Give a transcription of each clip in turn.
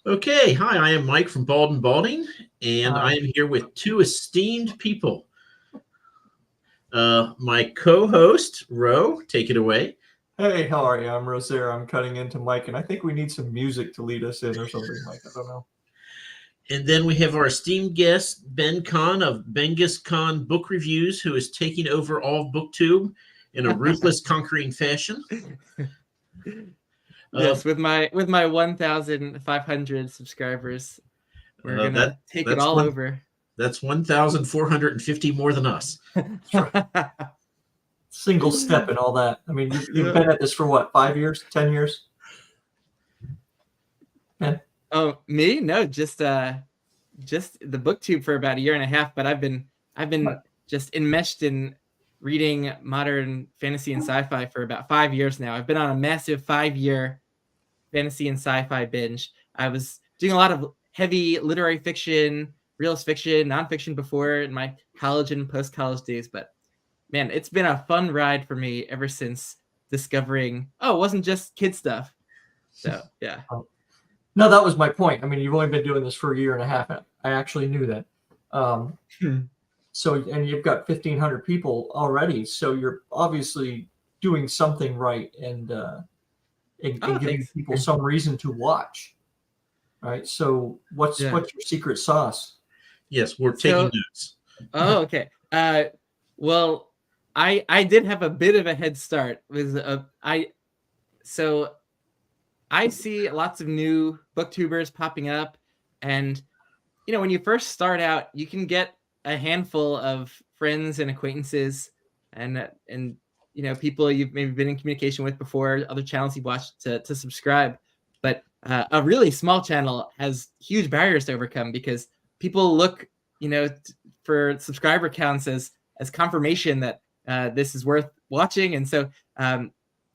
Okay, hi, I am Mike from Bald&Balding, and I Hi. am here with two esteemed people. My co-host, Ro, take it away. Hey, how are you? I'm Rosaire. I'm cutting into Mike, and I think we need some music to lead us in or something, Mike. I don't know. And then we have our esteemed guest, Ben Kahn of Benghis Kahn Book Reviews, who is taking over all of BookTube in a ruthless, conquering fashion. Uh, Yes, with my 1,500 subscribers, we're uh, that gonna take it that's all one over. that's 1,450 more than us. That's right. Single step and all that. I mean, you've been at this for what, 5 years, 10 years? Yeah. Oh, me? No, just the booktube for about a year and a half, but I've been just enmeshed in reading modern fantasy and sci-fi for about 5 years now. I've been on a massive 5-year fantasy and sci-fi binge. I was doing a lot of heavy literary fiction, realist fiction, nonfiction before in my college and post-college days, but man, it's been a fun ride for me ever since discovering, oh, it wasn't just kid stuff. So yeah. No, that was my point. I mean, you've only been doing this for a year and a half. I actually knew that. So, and you've got 1,500 people already. So you're obviously doing something right and Oh, giving thanks. people some reason to watch. Right. So what's Yeah. your secret sauce? Yes, we're taking notes. Oh, okay. Well, I did have a bit of a head start with so I see lots of new booktubers popping up, and when you first start out, you can get a handful of friends and acquaintances, and people you've maybe been in communication with before, other channels you've watched to subscribe. But a really small channel has huge barriers to overcome because people look, for subscriber counts as confirmation that this is worth watching, and so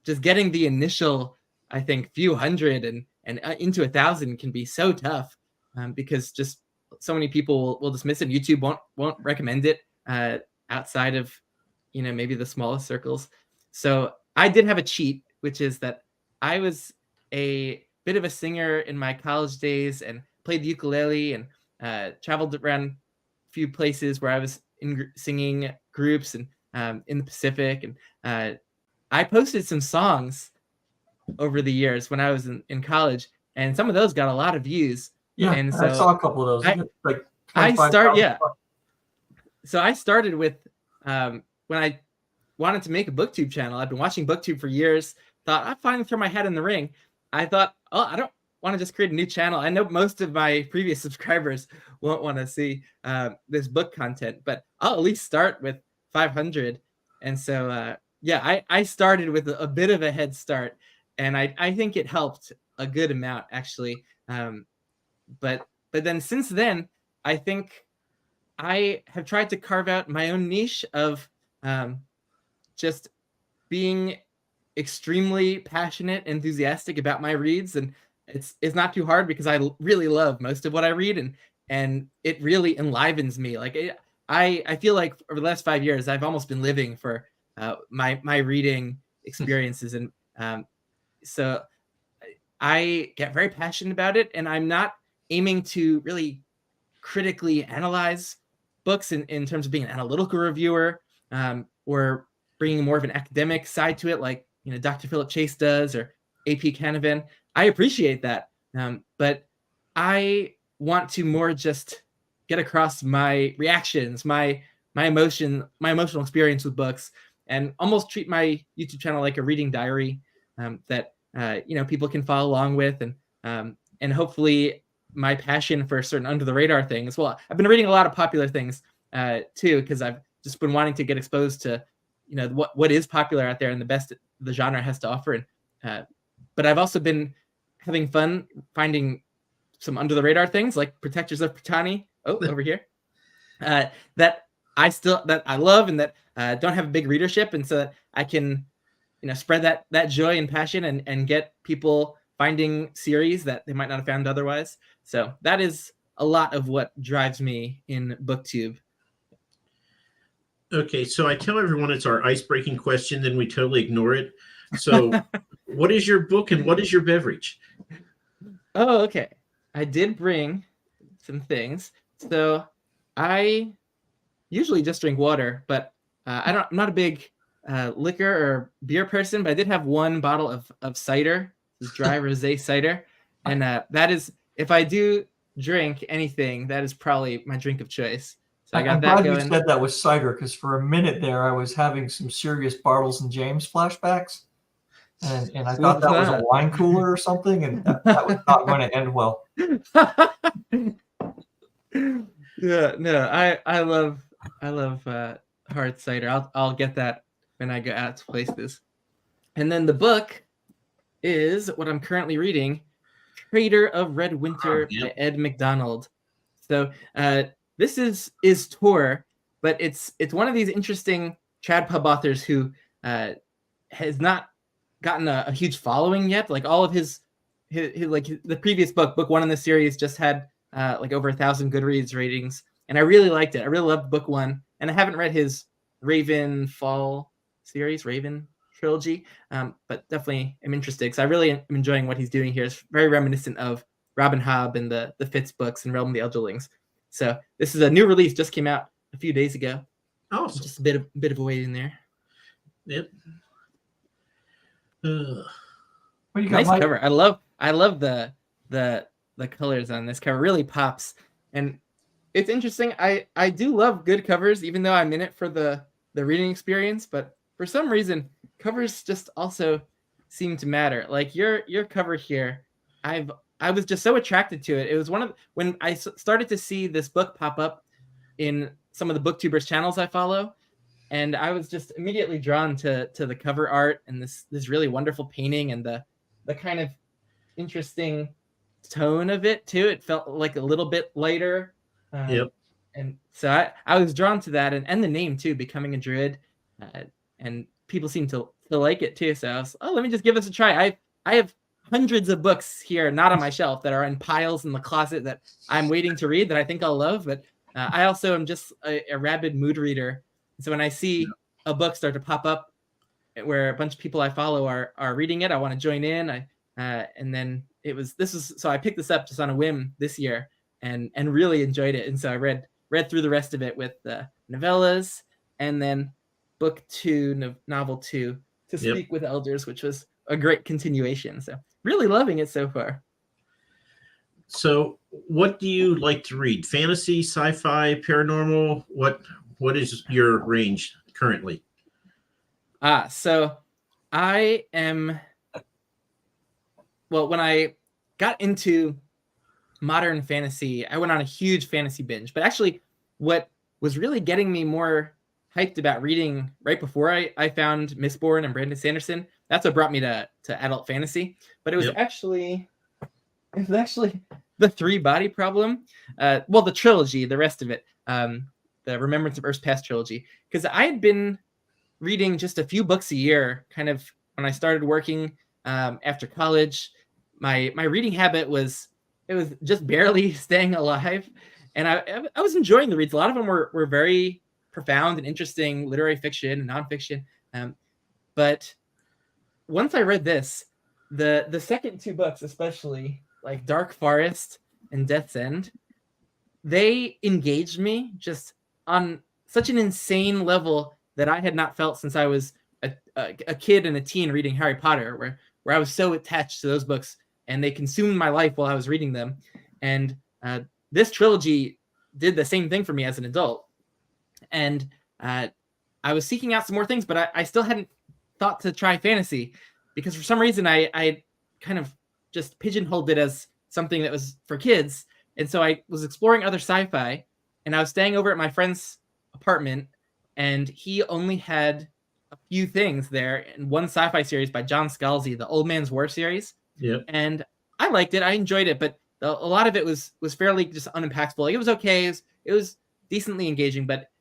just getting the initial, I think, few hundred and into 1,000 can be so tough because just so many people will dismiss it. YouTube won't recommend it outside of maybe the smallest circles. So I did have a cheat, which is that I was a bit of a singer in my college days and played the ukulele and traveled around a few places where I was in singing groups and in the Pacific, and I posted some songs over the years when I was in college, and some of those got a lot of views. Yeah, And I so saw a couple of those. Like I 25,000. So I started with when I wanted to make a booktube channel. I've been watching booktube for years. Thought I'd finally throw my hat in the ring. I thought, oh, I don't want to just create a new channel. I know most of my previous subscribers won't want to see this book content, but I'll at least start with 500. And so yeah, I started with a bit of a head start, and I think it helped a good amount actually. But then since then, I think I have tried to carve out my own niche of just being extremely passionate, enthusiastic about my reads, and it's not too hard because I really love most of what I read, and it really enlivens me. Like I feel like over the last 5 years, I've almost been living for my reading experiences, and so I get very passionate about it, and I'm not aiming to really critically analyze books in terms of being an analytical reviewer or bringing more of an academic side to it, like Dr. Philip Chase does or AP Canavan. I appreciate that, but I want to more just get across my reactions, my emotional experience with books, and almost treat my YouTube channel like a reading diary that people can follow along with, and hopefully my passion for certain under the radar things. Well, I've been reading a lot of popular things too, because I've just been wanting to get exposed to what is popular out there and the best the genre has to offer. And but I've also been having fun finding some under the radar things like Protectors of Pratani. Oh, over here. That I love and that don't have a big readership, and so that I can spread that joy and passion and get people finding series that they might not have found otherwise. So that is a lot of what drives me in BookTube. Okay, so I tell everyone it's our ice-breaking question, then we totally ignore it. So what is your book and what is your beverage? Oh, okay. I did bring some things. So I usually just drink water, but I'm not a big liquor or beer person, but I did have one bottle of cider, this dry rosé cider, and that is, if I do drink anything, that is probably my drink of choice. So I got I'm that glad you going. said that was cider, because for a minute there I was having some serious Bartles and James flashbacks, and I thought What's that was a that? wine cooler or something, and that was not going to end well. Yeah, no, I love hard cider. I'll get that when I go out to places. And then the book is what I'm currently reading, Trader of Red Winter by Ed McDonald. So this is Tor, but it's one of these interesting trad pub authors who has not gotten a huge following yet. Like all of his like the previous book one in the series just had like over 1,000 Goodreads ratings, and I really liked it. I really loved book one, and I haven't read his Raven Fall series, Raven trilogy, but definitely am interested because I really am enjoying what he's doing here. It's very reminiscent of Robin Hobb and the Fitz books and Realm of the Elderlings. So this is a new release, just came out a few days ago. Awesome. Just a bit of a wait in there. Yep. What you got, Nice Mike? cover. I love the colors on this cover. Really pops, and it's interesting. I do love good covers, even though I'm in it for the reading experience. But for some reason, covers just also seem to matter. Like your cover here, I was just so attracted to it. It was one of when I started to see this book pop up in some of the booktubers channels I follow, and I was just immediately drawn to the cover art and this really wonderful painting and the kind of interesting tone of it too. It felt like a little bit lighter. Yep. And so I was drawn to that, and the name too, Becoming a Druid, and people seem to like it too. So I was, let me just give this a try. I have hundreds of books here, not on my shelf, that are in piles in the closet that I'm waiting to read that I think I'll love. But I also am just a rabid mood reader. So when I see a book start to pop up where a bunch of people I follow are reading it, I want to join in. And then so I picked this up just on a whim this year and really enjoyed it. And so I read through the rest of it with novellas, and then book 2, novel 2, To Speak with Elders, which was a great continuation. So really loving it so far. So what do you like to read? Fantasy, sci-fi, paranormal? What is your range currently? So I am, well, when I got into modern fantasy, I went on a huge fantasy binge. But actually, what was really getting me more hyped about reading right before I found Mistborn and Brandon Sanderson, that's what brought me to adult fantasy. But it was actually the 3 Body Problem. Well, the trilogy, the rest of it, the Remembrance of Earth's Past trilogy, because I had been reading just a few books a year, kind of when I started working after college. My reading habit was just barely staying alive, and I was enjoying the reads. A lot of them were very profound and interesting literary fiction and nonfiction. But once I read this, the second 2 books, especially like Dark Forest and Death's End, they engaged me just on such an insane level that I had not felt since I was a kid and a teen reading Harry Potter, where I was so attached to those books and they consumed my life while I was reading them. And this trilogy did the same thing for me as an adult. And I was seeking out some more things, but I still hadn't thought to try fantasy, because for some reason I kind of just pigeonholed it as something that was for kids. And so I was exploring other sci-fi, and I was staying over at my friend's apartment, and he only had a few things there, and one sci-fi series by John Scalzi, the Old Man's War series. Yep. And I liked it. I enjoyed it, but a lot of it was fairly just unimpactful. Like, it was okay. It was decently engaging, but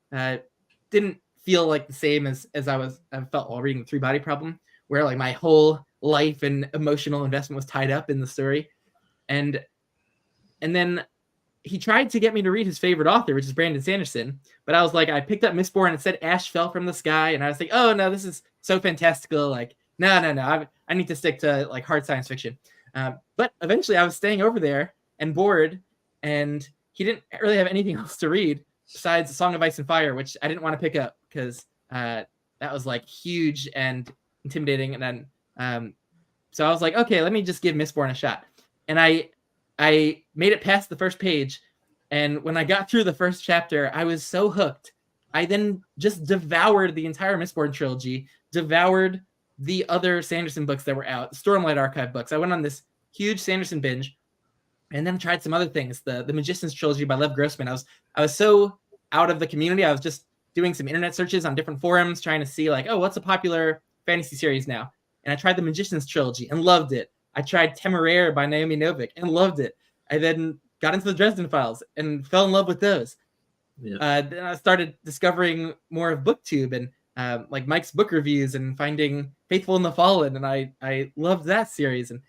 didn't feel like the same as I felt while reading The 3 Body Problem, where like my whole life and emotional investment was tied up in the story. And then he tried to get me to read his favorite author, which is Brandon Sanderson. But I was like, I picked up Mistborn and it said ash fell from the sky. And I was like, oh no, this is so fantastical. Like, no. I need to stick to like hard science fiction. But eventually I was staying over there and bored, and he didn't really have anything else to read besides A Song of Ice and Fire, which I didn't want to pick up because that was like huge and intimidating. And then so I was like, okay, let me just give Mistborn a shot. And I made it past the first page, and when I got through the first chapter, I was so hooked. I then just devoured the entire Mistborn trilogy, devoured the other Sanderson books that were out, Stormlight Archive books. I went on this huge Sanderson binge, and then tried some other things. The Magician's trilogy by Lev Grossman. I was so out of the community. I was just doing some internet searches on different forums, trying to see like, oh, what's a popular fantasy series now? And I tried the Magician's trilogy and loved it. I tried Temeraire by Naomi Novik and loved it. I then got into the Dresden Files and fell in love with those. Yeah. Then I started discovering more of BookTube and like Mike's book reviews and finding Faithful and the Fallen, and I loved that series. And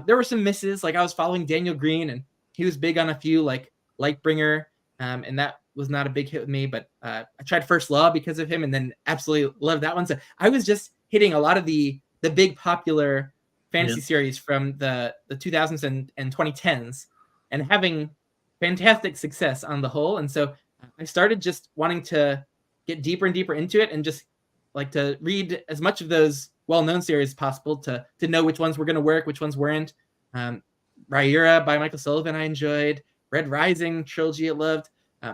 there were some misses, like I was following Daniel Green, and he was big on a few like Lightbringer, and that was not a big hit with me. But I tried First Law because of him, and then absolutely loved that one. So I was just hitting a lot of the big popular fantasy series from the 2000s and 2010s, and having fantastic success on the whole. And so I started just wanting to get deeper and deeper into it, and just like to read as much of those well-known series as possible to know which ones were going to work, which ones weren't. Rhaenyra by Michael Sullivan I enjoyed. Red Rising trilogy I loved.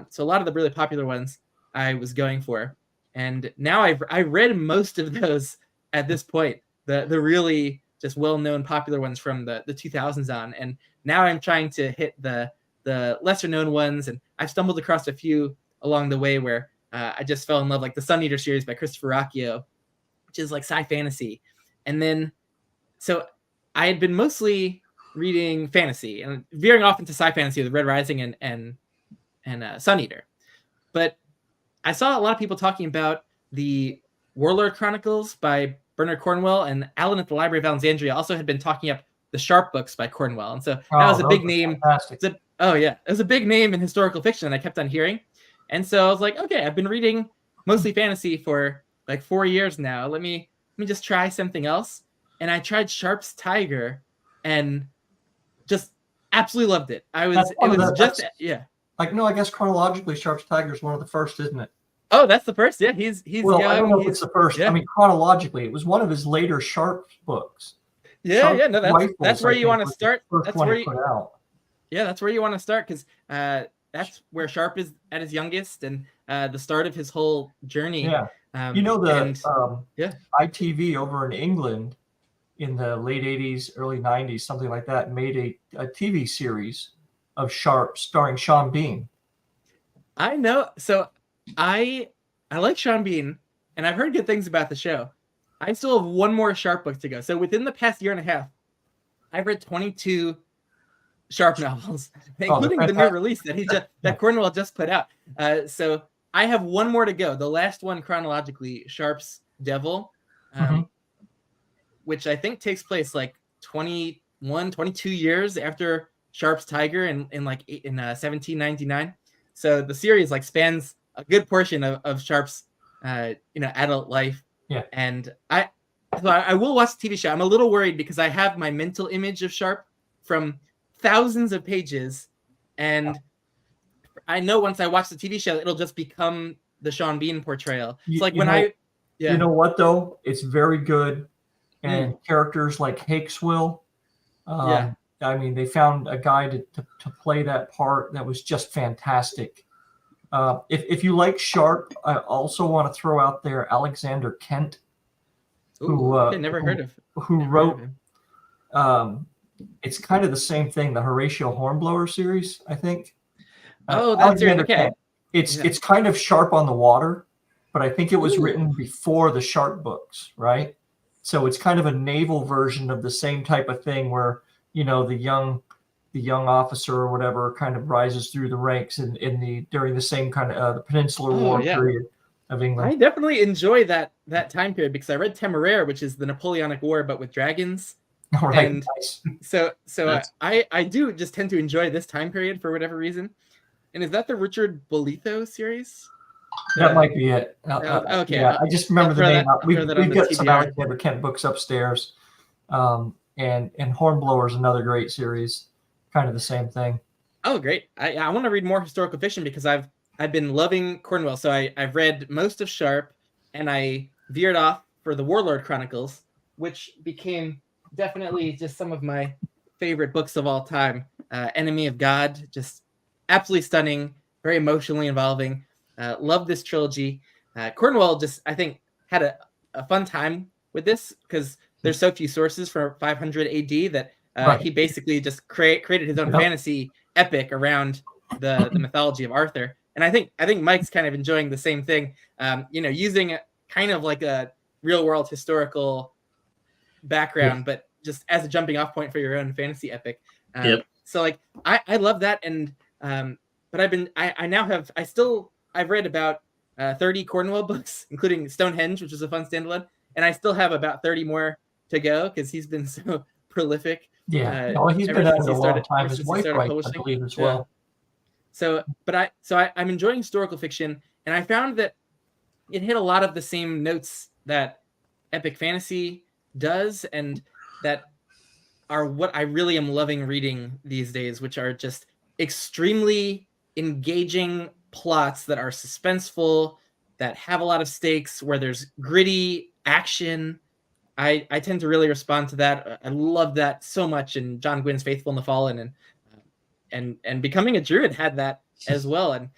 So a lot of the really popular ones I was going for. And now I read most of those at this point, the really just well-known popular ones from the 2000s on. And now I'm trying to hit the lesser-known ones, and I've stumbled across a few along the way where I just fell in love, like the Sun Eater series by Christopher Rocchio, which is like sci fantasy. And then, so I had been mostly reading fantasy and veering off into sci fantasy with Red Rising and Sun Eater. But I saw a lot of people talking about the Warlord Chronicles by Bernard Cornwell, and Alan at the Library of Alexandria also had been talking up the Sharp books by Cornwell. And so that was a big name. It was a big name in historical fiction, and I kept on hearing. And so I was like, okay, I've been reading mostly fantasy for like 4 years now. Let me just try something else. And I tried Sharp's Tiger and just absolutely loved it. Like, no, I guess chronologically Sharp's Tiger is one of the first, isn't it? Oh, that's the first. Yeah, he's well, young. I don't know if it's the first. Yeah. I mean, chronologically, it was one of his later Sharp books. Yeah, no, that's where you want to start. That's where that's where you want to start, because that's where Sharp is at his youngest, and the start of his whole journey. Yeah, ITV over in England in the late 80s, early 90s, something like that, made a TV series of Sharp starring Sean Bean. I know. So I like Sean Bean, and I've heard good things about the show. I still have one more Sharp book to go. So within the past year and a half, I've read 22 Sharp novels, including the new release that Cornwell just put out. So I have one more to go. The last one chronologically, Sharp's Devil, which I think takes place like 21, 22 years after Sharp's Tiger in 1799. So the series like spans a good portion of Sharp's adult life. Yeah. And I will watch the TV show. I'm a little worried because I have my mental image of Sharp from thousands of pages, and I know once I watch the TV show, it'll just become the Sean Bean portrayal. It's like you know what though? It's very good, and characters like Hakeswill. I mean, they found a guy to play that part that was just fantastic. If you like Sharp, I also want to throw out there Alexander Kent, who wrote. It's kind of the same thing, the Horatio Hornblower series, I think. That's okay. Kent. It's kind of Sharp on the water, but I think it was written before the Sharp books, right? So it's kind of a naval version of the same type of thing, where the young officer or whatever kind of rises through the ranks during the same kind of the Peninsular War period of England. I definitely enjoy that time period because I read Temeraire, which is the Napoleonic War but with dragons. All right, and nice. So I do just tend to enjoy this time period for whatever reason. And is that the Richard Bolitho series? That might be it. Okay. Yeah, I just remember the name. We've got some Alexander Kent books upstairs. And Hornblower is another great series, kind of the same thing. Oh, great! I want to read more historical fiction because I've been loving Cornwell. So I've read most of Sharp, and I veered off for the Warlord Chronicles, which became definitely just some of my favorite books of all time. Enemy of God, just absolutely stunning, very emotionally involving. Love this trilogy. Cornwell just, I think, had a fun time with this because there's so few sources for 500 AD that Right. he basically just created his own Yep. fantasy epic around the mythology of Arthur. And I think Mike's kind of enjoying the same thing, using kind of like a real world historical background, but just as a jumping off point for your own fantasy epic. Yep. So like I love that, and but I've read about 30 Cornwell books, including Stonehenge, which is a fun standalone, and I still have about 30 more to go because he's been so prolific. Yeah, he's been at it a long time. His wife writes, I believe, as well. So I'm enjoying historical fiction, and I found that it hit a lot of the same notes that epic fantasy does, and that are what I really am loving reading these days, which are just extremely engaging plots that are suspenseful, that have a lot of stakes, where there's gritty action. I tend to really respond to that. I love that so much in John Gwynn's Faithful in the Fallen, and Becoming a Druid had that as well. And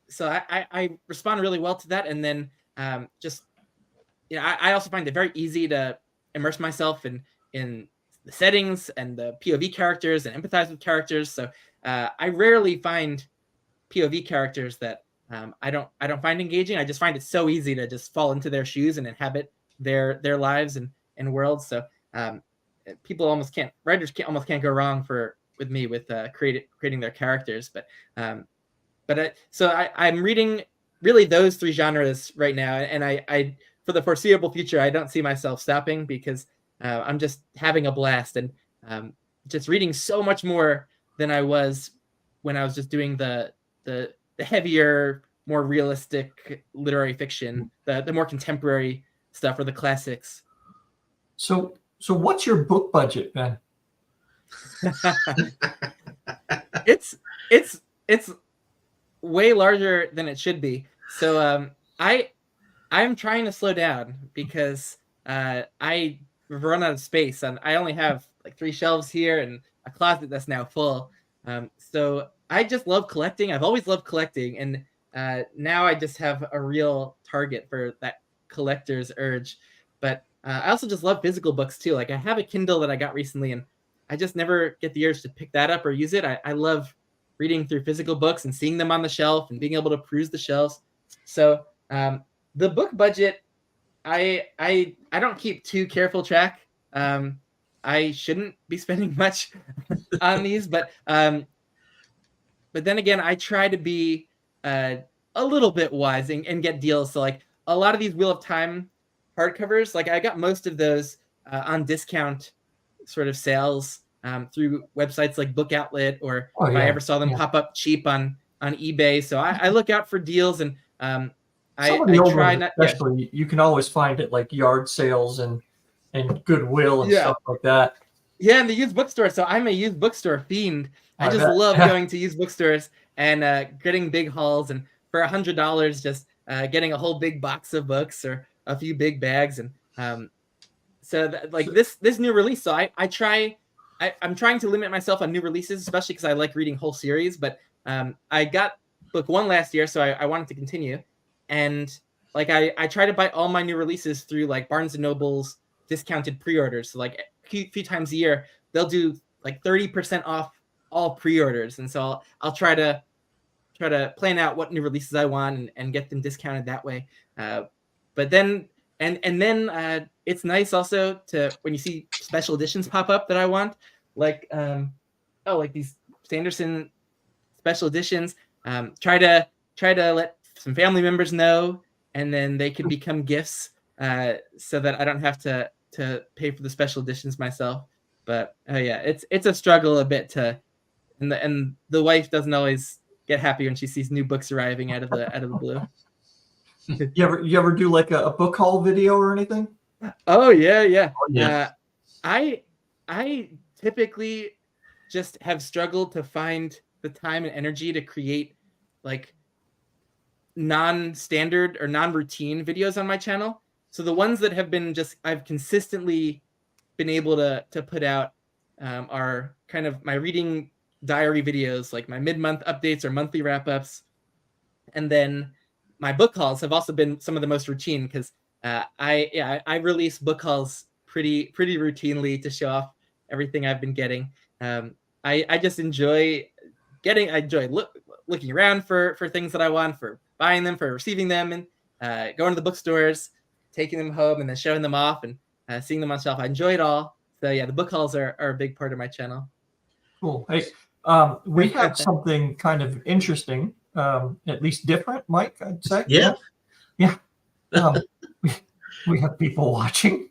so I respond really well to that. And then I also find it very easy to immerse myself in the settings and the POV characters and empathize with characters. So I rarely find POV characters that I don't find engaging. I just find it so easy to just fall into their shoes and inhabit their lives and worlds. So writers almost can't go wrong with me with creating their characters. So I'm reading really those three genres right now, and I for the foreseeable future I don't see myself stopping because I'm just having a blast and just reading so much more than I was when I was just doing the heavier, more realistic literary fiction, the more contemporary stuff or the classics. So what's your book budget, Ben? It's way larger than it should be. So I'm trying to slow down because I run out of space, and I only have like 3 shelves here and a closet that's now full. So I just love collecting. I've always loved collecting, and now I just have a real target for that collector's urge. But I also just love physical books too. Like I have a Kindle that I got recently, and I just never get the urge to pick that up or use it. I love reading through physical books and seeing them on the shelf and being able to peruse the shelves. So the book budget, I don't keep too careful track. I shouldn't be spending much on these, but then again, I try to be a little bit wise and get deals. So like a lot of these Wheel of Time hardcovers, like I got most of those on discount sort of sales through websites like Book Outlet, or if I ever saw them pop up cheap on eBay. So I look out for deals, and I try not. Especially, you can always find it like yard sales and Goodwill and stuff like that. Yeah, and the used bookstore. So I'm a used bookstore fiend. I just love going to used bookstores and getting big hauls, and for $100, just getting a whole big box of books or a few big bags. And this new release. So I'm trying to limit myself on new releases, especially because I like reading whole series. But I got book 1 last year, so I wanted to continue. And like I try to buy all my new releases through like Barnes and Noble's discounted pre-orders. So like a few times a year, they'll do like 30% off all pre-orders. And so I'll try to plan out what new releases I want and get them discounted that way. But then it's nice also to, when you see special editions pop up that I want, like like these Sanderson special editions, try to let some family members know, and then they can become gifts so that I don't have to pay for the special editions myself. But it's a struggle a bit and the wife doesn't always get happy when she sees new books arriving out of the blue. You ever do like a book haul video or anything? Oh yeah. Oh, yeah. I typically just have struggled to find the time and energy to create like non-standard or non-routine videos on my channel. So the ones that have been just I've consistently been able to put out are kind of my reading diary videos, like my mid-month updates or monthly wrap-ups, and then my book hauls have also been some of the most routine because I release book hauls pretty routinely to show off everything I've been getting. I just enjoy looking around for things that I want, for buying them, for receiving them, and going to the bookstores, taking them home, and then showing them off and seeing them on shelf. I enjoy it all. So yeah, the book hauls are a big part of my channel. Cool. Hey, we have something kind of interesting, at least different, Mike, I'd say. Yeah. Yeah. We have people watching.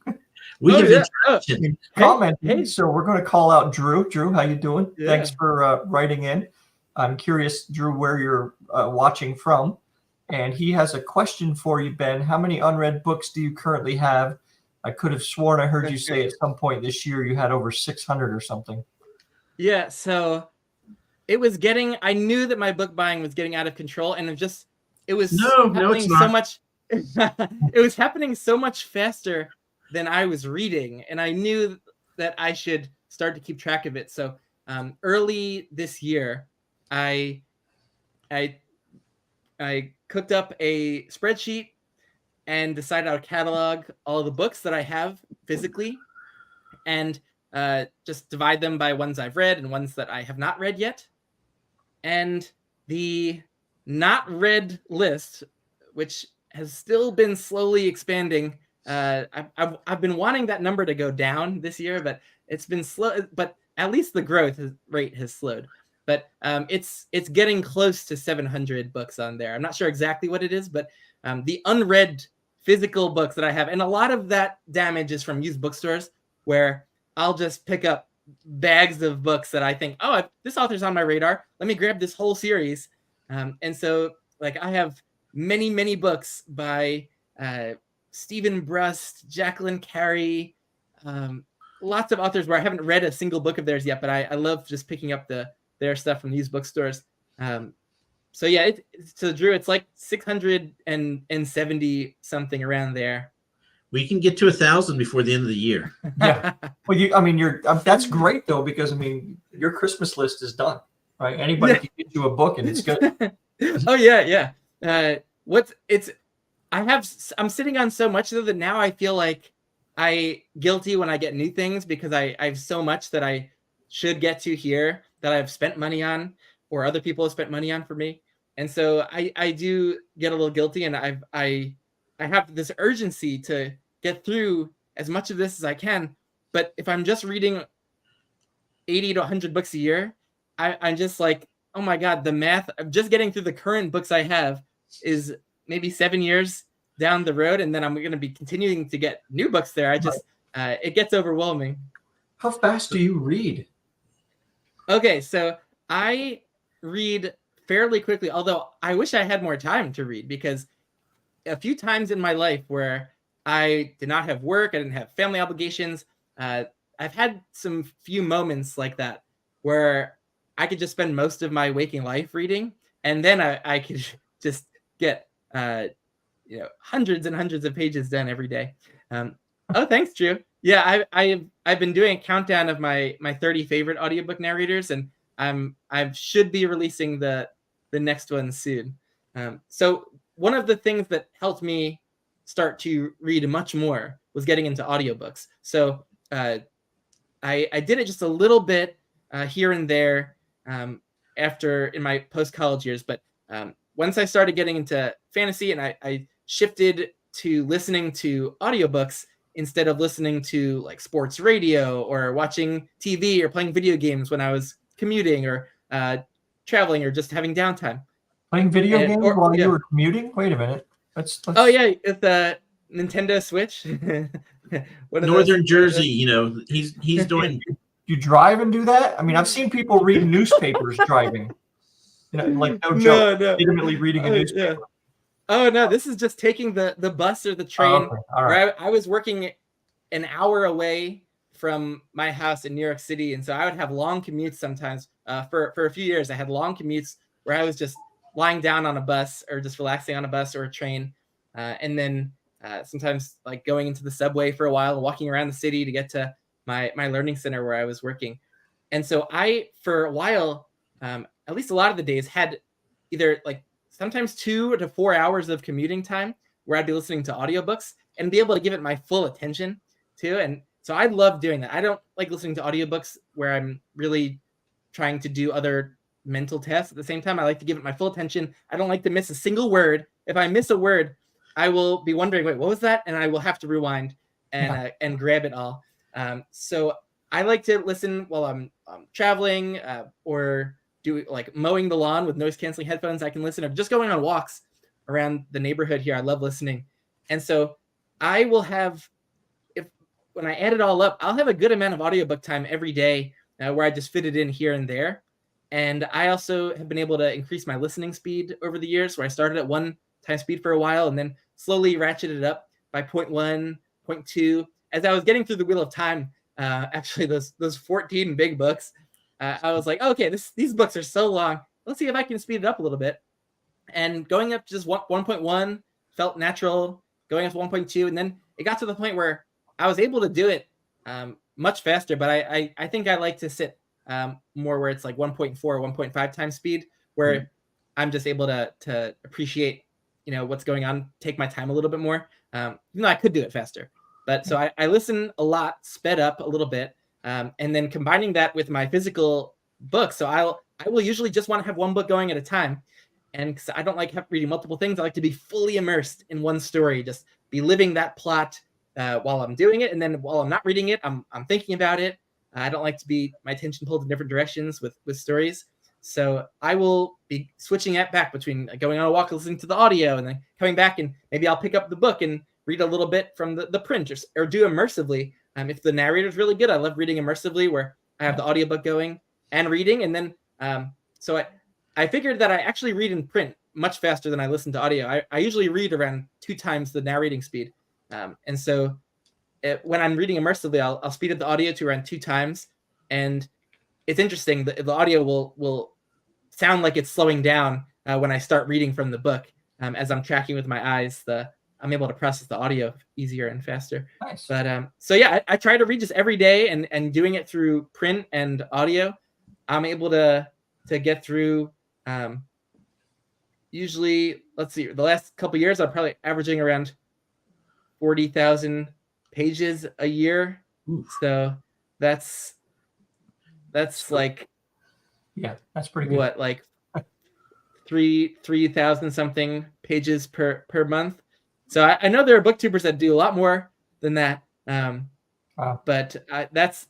We have interaction. Commenting. Hey. So we're going to call out Drew. Drew, how you doing? Yeah. Thanks for writing in. I'm curious, Drew, where you're watching from. And he has a question for you, Ben. How many unread books do you currently have? I could have sworn I heard you say at some point this year you had over 600 or something. Yeah, so it was I knew that my book buying was getting out of control, and it was happening so much. It was happening so much faster than I was reading, and I knew that I should start to keep track of it. So early this year, I cooked up a spreadsheet and decided I would catalog all the books that I have physically, and just divide them by ones I've read and ones that I have not read yet. And the not read list, which has still been slowly expanding. I've been wanting that number to go down this year, but it's been slow. But at least the growth rate has slowed. But it's getting close to 700 books on there. I'm not sure exactly what it is, but the unread physical books that I have, and a lot of that damage is from used bookstores, where I'll just pick up bags of books that I think, oh, this author's on my radar. Let me grab this whole series. And so, like, I have many books by Stephen Brust, Jacqueline Carey, lots of authors where I haven't read a single book of theirs yet, but I love just picking up their stuff from these bookstores. So yeah, so Drew, it's like 670 something around there. We can get to 1,000 before the end of the year. Yeah. Well, that's great though, because your Christmas list is done, right? Anybody can get you a book and it's good. Oh yeah. I'm sitting on so much though that now I feel like guilty when I get new things, because I have so much that I should get to here that I've spent money on, or other people have spent money on for me. And so I do get a little guilty, and I have this urgency to get through as much of this as I can. But if I'm just reading 80 to 100 books a year, I'm just like, oh my God, the math of just getting through the current books I have is maybe 7 years down the road. And then I'm going to be continuing to get new books there. It gets overwhelming. How fast do you read? Okay, so I read fairly quickly, although I wish I had more time to read, because a few times in my life where I did not have work, I didn't have family obligations, I've had some few moments like that where I could just spend most of my waking life reading, and then I could just get hundreds and hundreds of pages done every day. Oh, thanks, Drew. Yeah, I've been doing a countdown of my 30 favorite audiobook narrators, and I should be releasing the next one soon. So one of the things that helped me start to read much more was getting into audiobooks. So I did it just a little bit here and there after in my post-college years, but once I started getting into fantasy and I shifted to listening to audiobooks instead of listening to like sports radio or watching TV or playing video games when I was commuting or traveling or just having downtime. Playing video games while you were commuting? Wait a minute. Let's... Oh yeah, it's the Nintendo Switch. Northern Jersey, he's doing. You drive and do that? I've seen people read newspapers driving. Like no joke, legitimately reading a newspaper. Yeah. Oh no, this is just taking the bus or the train. Oh, okay. All right. I was working an hour away from my house in New York City, and so I would have long commutes sometimes for a few years. I had long commutes where I was just lying down on a bus or just relaxing on a bus or a train, and then sometimes like going into the subway for a while, walking around the city to get to my learning center where I was working. And so I, for a while, at least a lot of the days, had either like sometimes 2 to 4 hours of commuting time where I'd be listening to audiobooks and be able to give it my full attention too. And so I love doing that. I don't like listening to audiobooks where I'm really trying to do other mental tasks at the same time. I like to give it my full attention. I don't like to miss a single word. If I miss a word, I will be wondering, wait, what was that? And I will have to rewind and grab it all. So I like to listen while I'm traveling or do like mowing the lawn with noise canceling headphones. I can listen, or just going on walks around the neighborhood here. I love listening. And so I will have, when I add it all up, I'll have a good amount of audiobook time every day where I just fit it in here and there. And I also have been able to increase my listening speed over the years, where I started at 1 time speed for a while and then slowly ratcheted it up by 0.1, 0.2. As I was getting through the Wheel of Time, actually those 14 big books, I was like, okay, these books are so long. Let's see if I can speed it up a little bit. And going up to just 1.1 felt natural, going up to 1.2. And then it got to the point where I was able to do it much faster, but I think I like to sit more where it's like 1.4 or 1.5 times speed, where I'm just able to appreciate, what's going on, take my time a little bit more. Even though I could do it faster. But so I listen a lot, sped up a little bit, and then combining that with my physical books. So I will usually just want to have one book going at a time. And because I don't like reading multiple things, I like to be fully immersed in one story, just be living that plot while I'm doing it. And then while I'm not reading it, I'm thinking about it. I don't like to be my attention pulled in different directions with stories. So I will be switching it back between going on a walk, listening to the audio, and then coming back, and maybe I'll pick up the book and read a little bit from the print or do immersively. If the narrator's really good, I love reading immersively where I have the audiobook going and reading. And then so I figured that I actually read in print much faster than I listen to audio. I usually read around 2 times the narrating speed. And so when I'm reading immersively, I'll speed up the audio to around 2 times. And it's interesting, the audio will sound like it's slowing down when I start reading from the book. As I'm tracking with my eyes, I'm able to process the audio easier and faster. Nice. But so yeah, I try to read just every day, and doing it through print and audio, I'm able to get through. Usually, let's see, the last couple of years, I'm probably averaging around 40,000 pages a year. Oof. So that's like, yeah, that's pretty good. What, like 3,000 something pages per month. So I know there are booktubers that do a lot more than that. Wow. But that's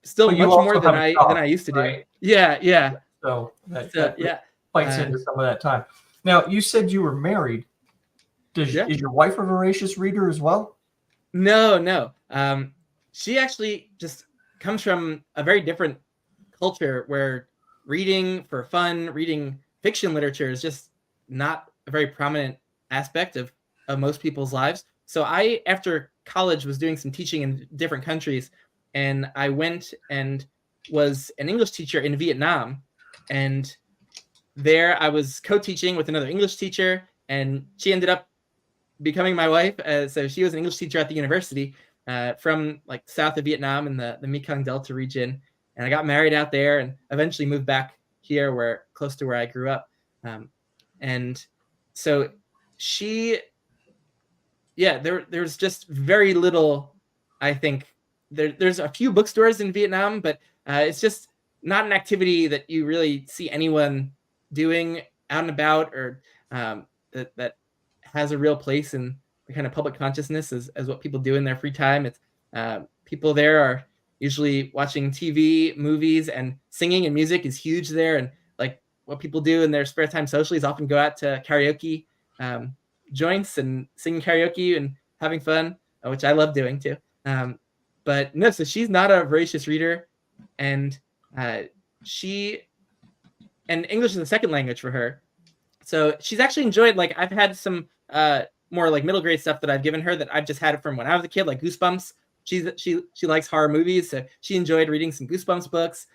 still much more than I used to do. Right? Yeah. So that Yeah, bites into some of that time. Now, you said you were married. Is your wife a voracious reader as well? No. She actually just comes from a very different culture where reading for fun, reading fiction literature is just not a very prominent aspect of most people's lives. So I, after college, was doing some teaching in different countries, and I went and was an English teacher in Vietnam. And there I was co-teaching with another English teacher, and she ended up becoming my wife. So she was an English teacher at the university from like south of Vietnam in the Mekong Delta region. And I got married out there and eventually moved back here, close to where I grew up. And so there's just very little, I think. There's a few bookstores in Vietnam, but it's just not an activity that you really see anyone doing out and about, or that has a real place in the kind of public consciousness as what people do in their free time. It's people there are usually watching TV, movies, and singing and music is huge there. And like what people do in their spare time socially is often go out to karaoke joints and singing karaoke and having fun, which I love doing too. But no, so she's not a voracious reader, and English is a second language for her. So she's actually enjoyed, like, I've had some more like middle grade stuff that I've given her that I've just had from when I was a kid, like Goosebumps. She likes horror movies, so she enjoyed reading some Goosebumps books.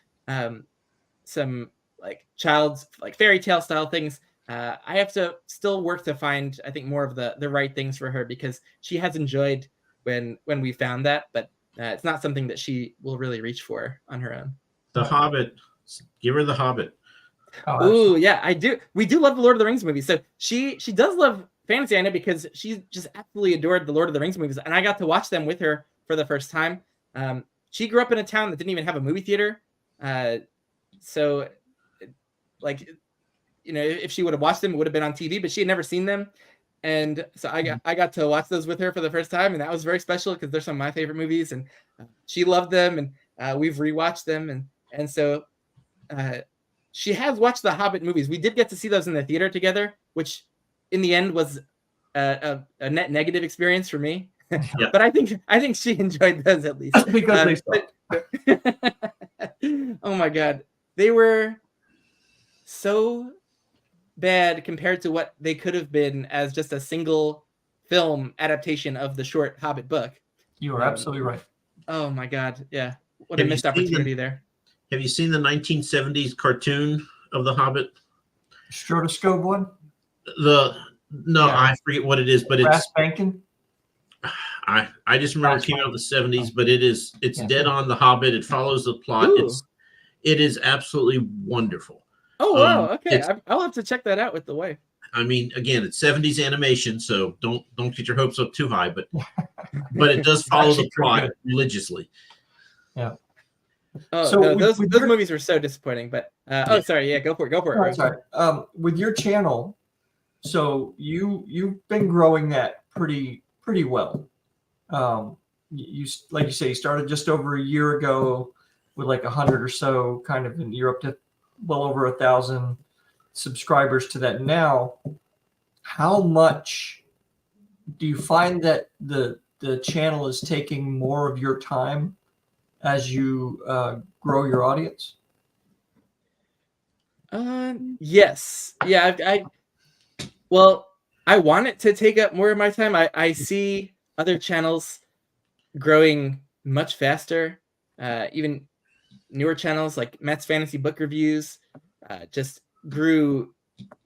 some like child's like fairy tale style things. I have to still work to find, I think, more of the right things for her, because she has enjoyed when we found that, but it's not something that she will really reach for on her own. The Hobbit. Give her The Hobbit. Oh, Ooh, yeah, I do. We do love the Lord of the Rings movies. So she does love fantasy, I know, because she just absolutely adored the Lord of the Rings movies, and I got to watch them with her for the first time. She grew up in a town that didn't even have a movie theater, so like, you know, if she would have watched them, it would have been on TV, but she had never seen them. And so I got to watch those with her for the first time, and that was very special because they're some of my favorite movies, and she loved them, and we've rewatched them, and so she has watched the Hobbit movies. We did get to see those in the theater together, which in the end was a net negative experience for me. Yeah. But I think she enjoyed those at least. because they Oh my God, they were so bad compared to what they could have been as just a single film adaptation of the short Hobbit book. You are absolutely right. Oh my God, yeah, what Have a you missed seen opportunity there. Have you seen the 1970s cartoon of The Hobbit? Strotoscope one, No, Yeah. I forget what it is, but Brass it's Banking. I just remember it came out in the 70s, but it's Yeah. dead on The Hobbit. It follows the plot. Ooh. It is absolutely wonderful. Oh wow, okay, it's- I'll have to check that out with the wife. I mean, again, it's 70s animation, so don't get your hopes up too high, but it does follow Actually the pretty plot good. religiously. Oh, So no, with those your- movies were so disappointing. But oh, sorry, yeah, go for it, Oh, Rose. sorry. With your channel, so you've been growing that pretty well. You like you say, you started just over a year ago with like 100 or so, kind of, and you're up to well over 1,000 subscribers to that now. How much do you find that the channel is taking more of your time as you grow your audience? Yes, yeah. Well, I want it to take up more of my time. I see other channels growing much faster. Even newer channels like Matt's Fantasy Book Reviews just grew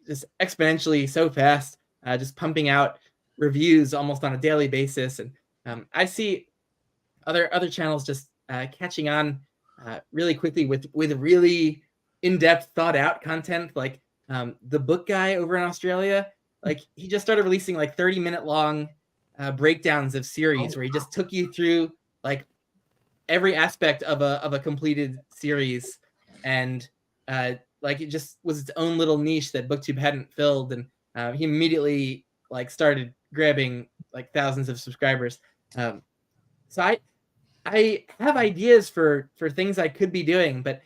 just exponentially so fast, just pumping out reviews almost on a daily basis. And I see other channels just catching on really quickly with really in-depth, thought-out content. Like the book guy over in Australia, like he just started releasing like 30-minute long breakdowns of series where he just took you through like every aspect of a completed series, and like it just was its own little niche that BookTube hadn't filled, and he immediately like started grabbing like thousands of subscribers. So I have ideas for things I could be doing, but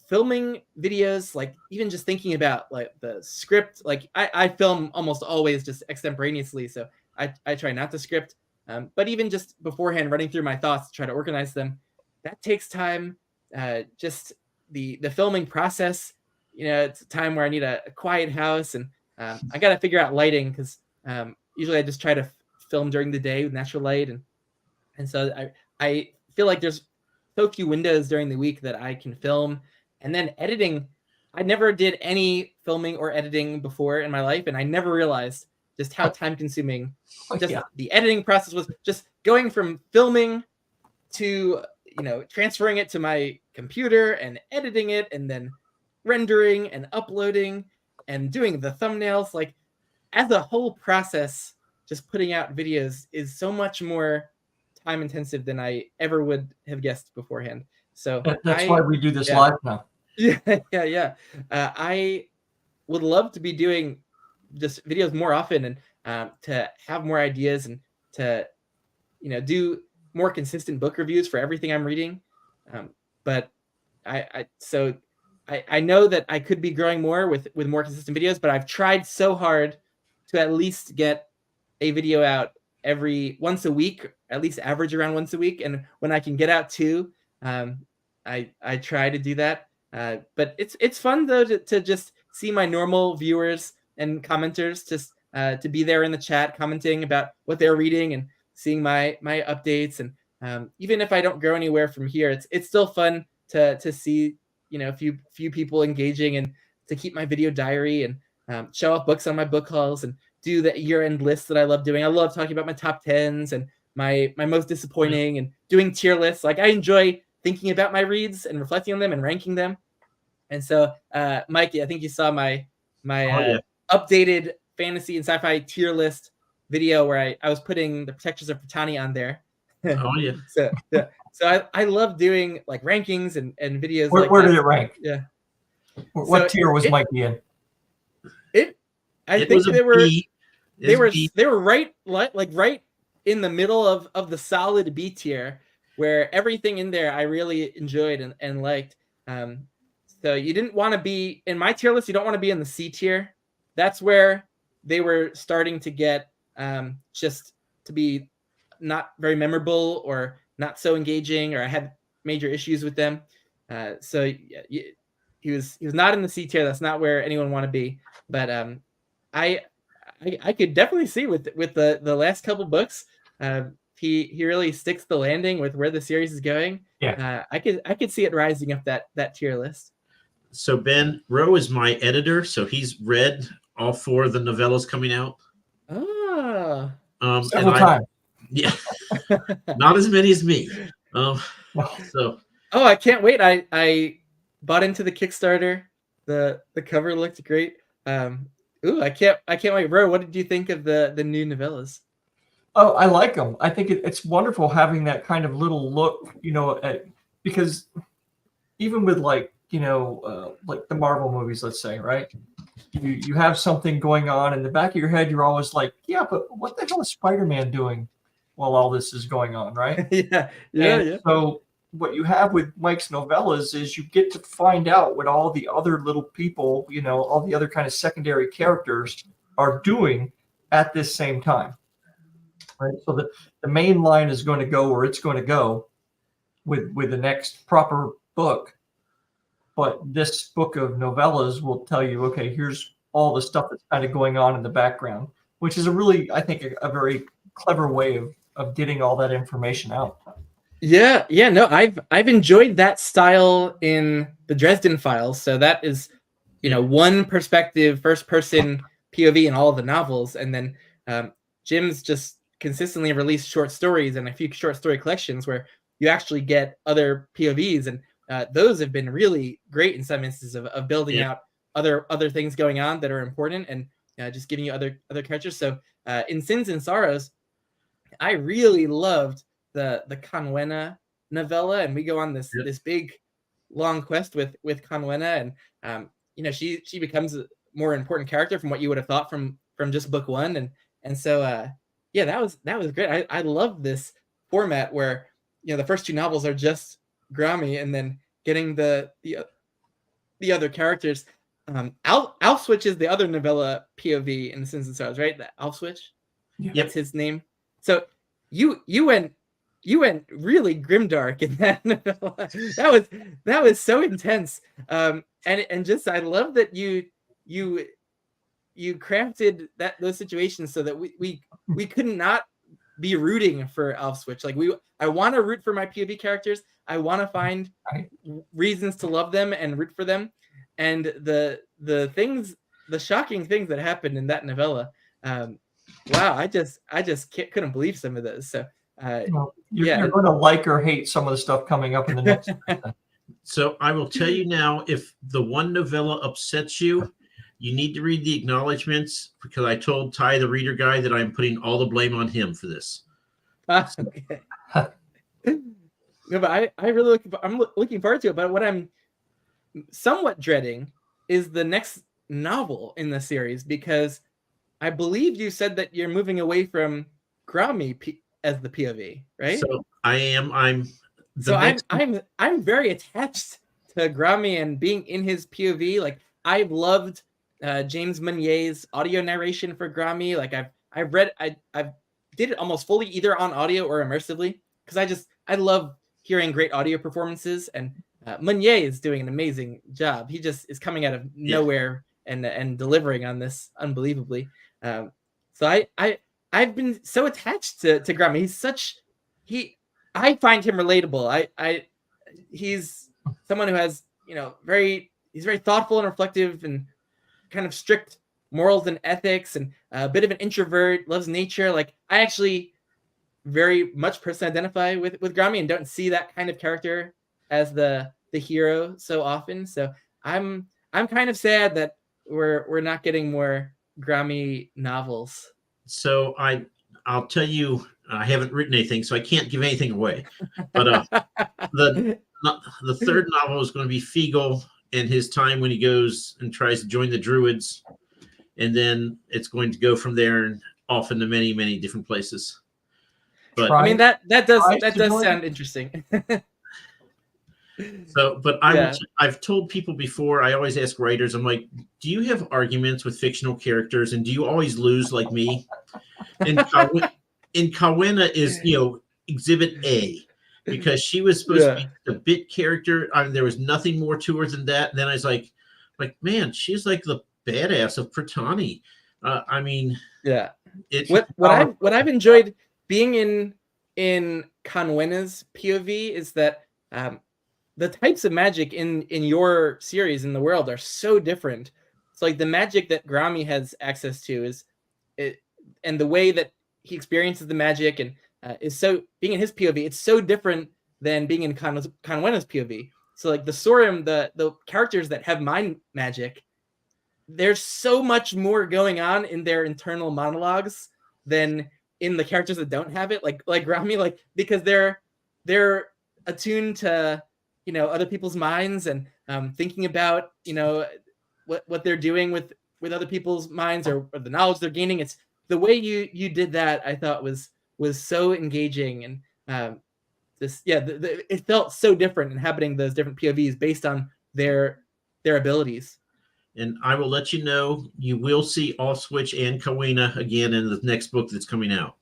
filming videos, like even just thinking about like the script, like I film almost always just extemporaneously, so I try not to script. But even just beforehand, running through my thoughts to try to organize them, that takes time. Just the filming process, you know, it's a time where I need a quiet house, and I got to figure out lighting, because usually I just try to film during the day with natural light, and so I feel like there's so few windows during the week that I can film. And then editing, I never did any filming or editing before in my life, and I never realized just how time consuming the editing process was. Just going from filming to, you know, transferring it to my computer and editing it, and then rendering and uploading and doing the thumbnails. Like, as a whole process, just putting out videos is so much more time intensive than I ever would have guessed beforehand. So that's why we do this live now. Yeah. I would love to be doing just videos more often, and to have more ideas, and to, you know, do more consistent book reviews for everything I'm reading. But I know that I could be growing more with more consistent videos, but I've tried so hard to at least get a video out once a week, at least average around once a week. And when I can get out two, I try to do that. But it's fun though to just see my normal viewers and commenters just to be there in the chat commenting about what they're reading and seeing my updates. And even if I don't go anywhere from here, it's still fun to see a few people engaging, and to keep my video diary and show off books on my book hauls and do the year-end lists that I love doing. I love talking about my top 10s and my most disappointing and doing tier lists. Like I enjoy thinking about my reads and reflecting on them and ranking them. And so, Mike, I think you saw my updated fantasy and sci-fi tier list video where I was putting the Protectors of Britannia on there. Oh yeah. So I love doing like rankings and videos. Where did it rank? Yeah. What tier was Mike in? I think they were right in the middle of the solid B tier, where everything in there I really enjoyed and liked. So you didn't want to be in my tier list. You don't want to be in the C tier. That's where they were starting to get just to be not very memorable or not so engaging, or I had major issues with them. So he was not in the C tier. That's not where anyone want to be. But I could definitely see with the last couple books, he really sticks the landing with where the series is going. Yeah, I could see it rising up that tier list. So Ben Rowe is my editor, so he's read all 4 of the novellas coming out. Oh, several times. Yeah, not as many as me. So. Oh, I can't wait! I bought into the Kickstarter. The cover looked great. I can't wait. Rowe, what did you think of the new novellas? Oh, I like them. I think it's wonderful having that kind of little look, because even with like the Marvel movies, let's say, right? You have something going on in the back of your head. You're always like, yeah, but what the hell is Spider-Man doing while all this is going on, right? Yeah. So what you have with Mike's novellas is you get to find out what all the other little people, all the other kind of secondary characters are doing at this same time. Right. So the main line is going to go where it's going to go with the next proper book. But this book of novellas will tell you, okay, here's all the stuff that's kind of going on in the background, which is I think a very clever way of getting all that information out. Yeah. No, I've enjoyed that style in the Dresden Files. So that is, one perspective, first person POV in all of the novels, and then Jim's just consistently released short stories and a few short story collections where you actually get other POVs, and those have been really great in some instances of building out other things going on that are important, and just giving you other characters. So in Sins and Sorrows, I really loved the Canwena novella, and we go on this big long quest with Canwena, and she becomes a more important character from what you would have thought from just book 1, and so that was great. I love this format where the first 2 novels are just Grommy, and then getting the other characters. Alf Switch is the other novella POV in the Sins and Sorrows, right? The Alf Switch, that's his name. So you went really grimdark in that novella. That was so intense. And just I love that you crafted those situations so that we could not be rooting for Alf Switch. Like I want to root for my POV characters. I want to find reasons to love them and root for them. And the shocking things that happened in that novella, wow! I just couldn't believe some of those. So you're going to like or hate some of the stuff coming up in the next. So I will tell you now, if the one novella upsets you, you need to read the acknowledgments, because I told Ty, the reader guy, that I'm putting all the blame on him for this. Okay. No, but I'm looking forward to it. But what I'm somewhat dreading is the next novel in the series, because I believe you said that you're moving away from Grommy as the POV, right? So I am. I'm very attached to Grommy and being in his POV. Like I've loved James Monier's audio narration for Grommy. Like I've did it almost fully either on audio or immersively, because I love hearing great audio performances, and Monier is doing an amazing job. He just is coming out of nowhere and delivering on this unbelievably. So I've been so attached to Grommy. I find him relatable. He's someone who has he's very thoughtful and reflective and kind of strict morals and ethics, and a bit of an introvert, loves nature. Like, I actually very much personally identify with Grami and don't see that kind of character as the hero so often. So I'm kind of sad that we're not getting more Grami novels. So I'll tell you, I haven't written anything, so I can't give anything away. But the third novel is going to be Fiegel and his time when he goes and tries to join the Druids, and then it's going to go from there and off into many, many different places. But I mean, that does sound interesting. So, but I've told people before, I always ask writers, I'm like, do you have arguments with fictional characters, and do you always lose like me? And Kawena is, exhibit A, because she was supposed to be the bit character. I mean, there was nothing more to her than that. And then I was like, man, she's like the badass of Pratani. I mean, what I've enjoyed being in Kanwena's POV is that the types of magic in your series in the world are so different. It's like the magic that Grami has access to and the way that he experiences the magic and is so, being in his POV, it's so different than being in Kanwena's POV. So like the Sorim, the characters that have mind magic, there's so much more going on in their internal monologues than in the characters that don't have it, like Grami, like, because they're attuned to other people's minds and thinking about what they're doing with other people's minds or the knowledge they're gaining. It's the way you did that, I thought was so engaging, and it felt so different inhabiting those different POVs based on their abilities. And I will let you know, you will see Off Switch and Kawena again in the next book that's coming out.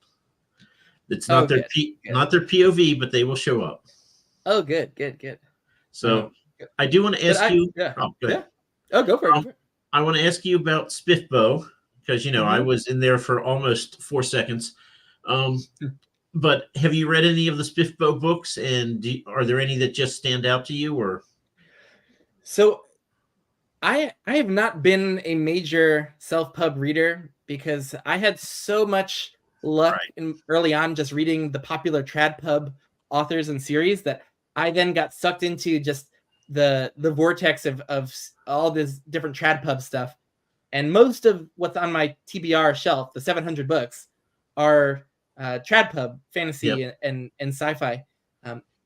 It's not their POV, but they will show up. Oh, good. So I do want to ask you. Yeah. Oh, go ahead. Oh, go for it. I want to ask you about Spiffbo, because I was in there for almost 4 seconds. But have you read any of the Spiffbo books, and are there any that just stand out to you? Or so, I have not been a major self-pub reader because I had so much luck early on just reading the popular trad pub authors and series that I then got sucked into just the vortex of all this different trad pub stuff. And most of what's on my TBR shelf, the 700 books, are trad pub fantasy and sci-fi.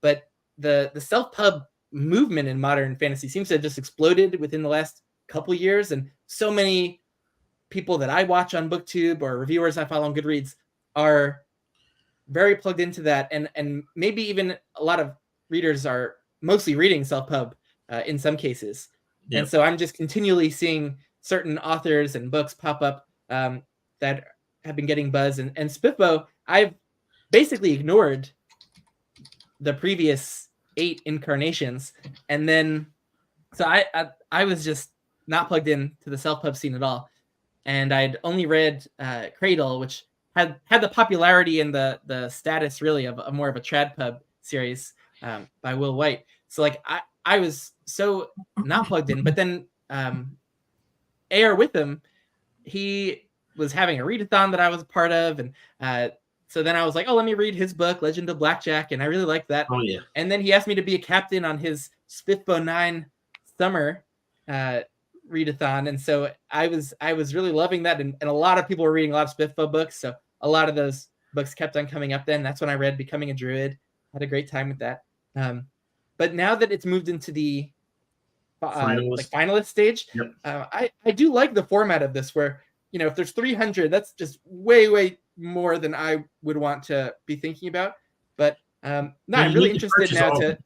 But the self-pub movement in modern fantasy seems to have just exploded within the last couple years, and so many people that I watch on BookTube or reviewers I follow on Goodreads are very plugged into that, and maybe even a lot of readers are mostly reading self-pub in some cases. And so I'm just continually seeing certain authors and books pop up that have been getting buzz. And Spiffbo, I've basically ignored the previous 8 incarnations, and then so I was just not plugged in to the self-pub scene at all, and I'd only read Cradle, which had the popularity and the status really of more of a trad pub series by Will White. So like I was so not plugged in, but then AR with him, he was having a readathon that I was a part of, and so then I was like, oh, let me read his book, Legend of Blackjack, and I really liked that. Oh yeah. And then he asked me to be a captain on his Spiffbo 9 summer readathon, and so I was really loving that, and a lot of people were reading a lot of Spiffbo books, so a lot of those books kept on coming up. Then that's when I read Becoming a Druid. Had a great time with that. But now that it's moved into the finalist stage, I do like the format of this, where if there's 300, that's just way more than I would want to be thinking about. But I'm really interested now to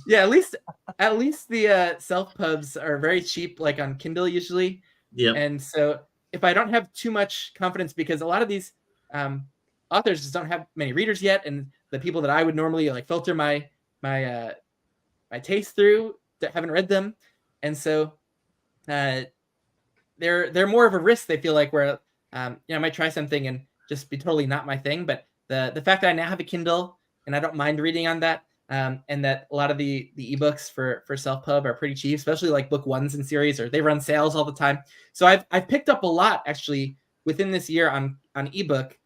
at least the self pubs are very cheap, like on Kindle usually. Yeah. And so if I don't have too much confidence, because a lot of these authors just don't have many readers yet, and the people that I would normally like filter my taste through that haven't read them, and so they're more of a risk. They feel like where I might try something and just be totally not my thing. But the fact that I now have a Kindle and I don't mind reading on that, and that a lot of the ebooks for self-pub are pretty cheap, especially like book ones in series, or they run sales all the time. So I've picked up a lot actually within this year on ebook,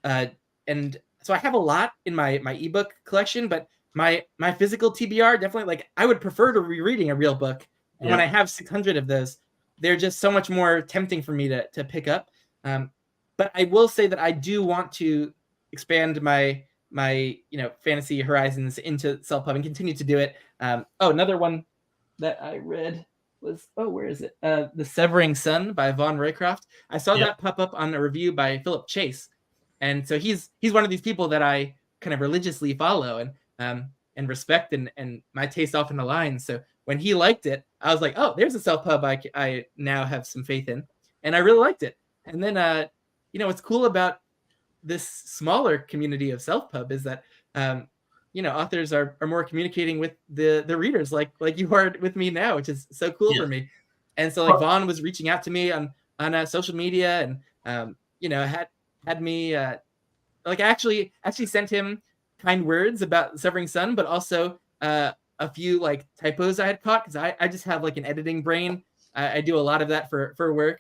and so I have a lot in my ebook collection, but my physical TBR definitely, like, I would prefer to be reading a real book. And when I have 600 of those, they're just so much more tempting for me to pick up. But I will say that I do want to expand my fantasy horizons into self-pub and continue to do it. Another one that I read was, where is it? The Severing Sun by Von Roycroft. I saw that pop up on a review by Philip Chase. And so he's one of these people that I kind of religiously follow and respect, and my taste often aligns. So when he liked it, I was like, oh, there's a self-pub I now have some faith in. And I really liked it. And then, what's cool about this smaller community of self-pub is that, authors are more communicating with the readers like you are with me now, which is so cool for me. And so like Vaughn was reaching out to me on social media, and, had me, I actually sent him kind words about Severing Sun, but also a few like typos I had caught, because I just have like an editing brain. I do a lot of that for work.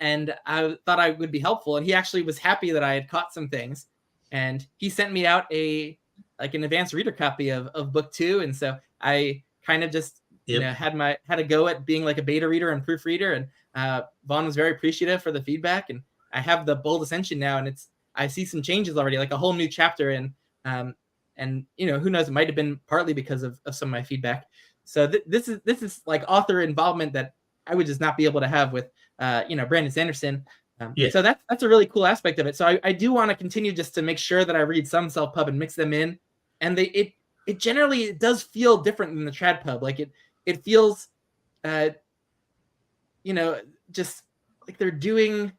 And I thought I would be helpful. And he actually was happy that I had caught some things. And he sent me out an advanced reader copy of book 2. And so I kind of just, had a go at being like a beta reader and proofreader. And Vaughn was very appreciative for the feedback. And I have the Bold Ascension now, and I see some changes already, like a whole new chapter. And who knows, it might've been partly because of some of my feedback. So this is like author involvement that I would just not be able to have with, Brandon Sanderson. So that's a really cool aspect of it. So I do want to continue just to make sure that I read some self-pub and mix them in. And it generally does feel different than the trad pub. Like it feels, just like they're doing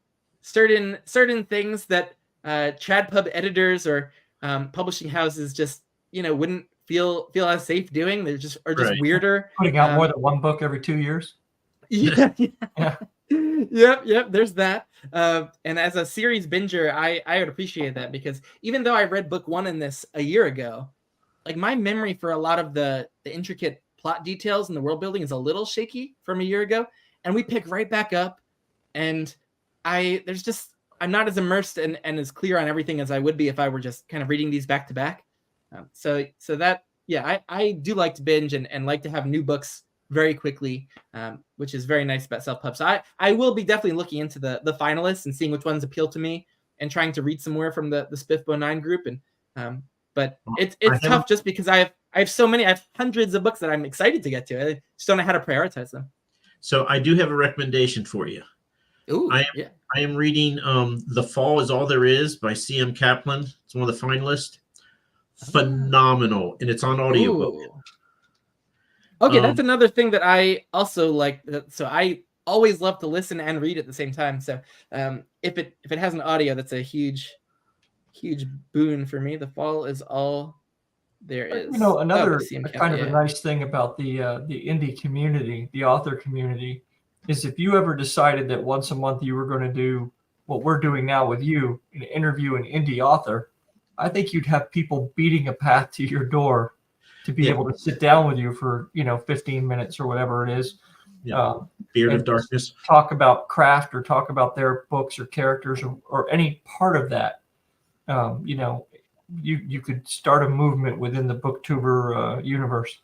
certain things that trad pub editors or publishing houses just, wouldn't feel as safe doing. They're just weirder. Putting out more than one book every 2 years. Yeah. Yep. There's that. And as a series binger, I would appreciate that, because even though I read book 1 in this a year ago, like my memory for a lot of the intricate plot details and the world building is a little shaky from a year ago, and we pick right back up. And I'm not as immersed and as clear on everything as I would be if I were just kind of reading these back to back. So that, I do like to binge and like to have new books very quickly, which is very nice about self-pub. So I will be definitely looking into the finalists and seeing which ones appeal to me, and trying to read some more from the Spiffbo 9 group. And but it's tough just because I have so many. I have hundreds of books that I'm excited to get to. I just don't know how to prioritize them. So I do have a recommendation for you. Ooh, I am reading The Fall Is All There Is by C.M. Kaplan. It's one of the finalists. Phenomenal, and it's on audiobook. Ooh. Okay, that's another thing that I also like. So I always love to listen and read at the same time. So if it has an audio, that's a huge boon for me. The Fall Is All There Is. Another kind of a nice thing about the indie community, the author community, is if you ever decided that once a month you were going to do what we're doing now with you, and interview an indie author, I think you'd have people beating a path to your door to be able to sit down with you for 15 minutes or whatever it is. Beard of Darkness. Talk about craft, or talk about their books or characters, or any part of that. You could start a movement within the booktuber universe.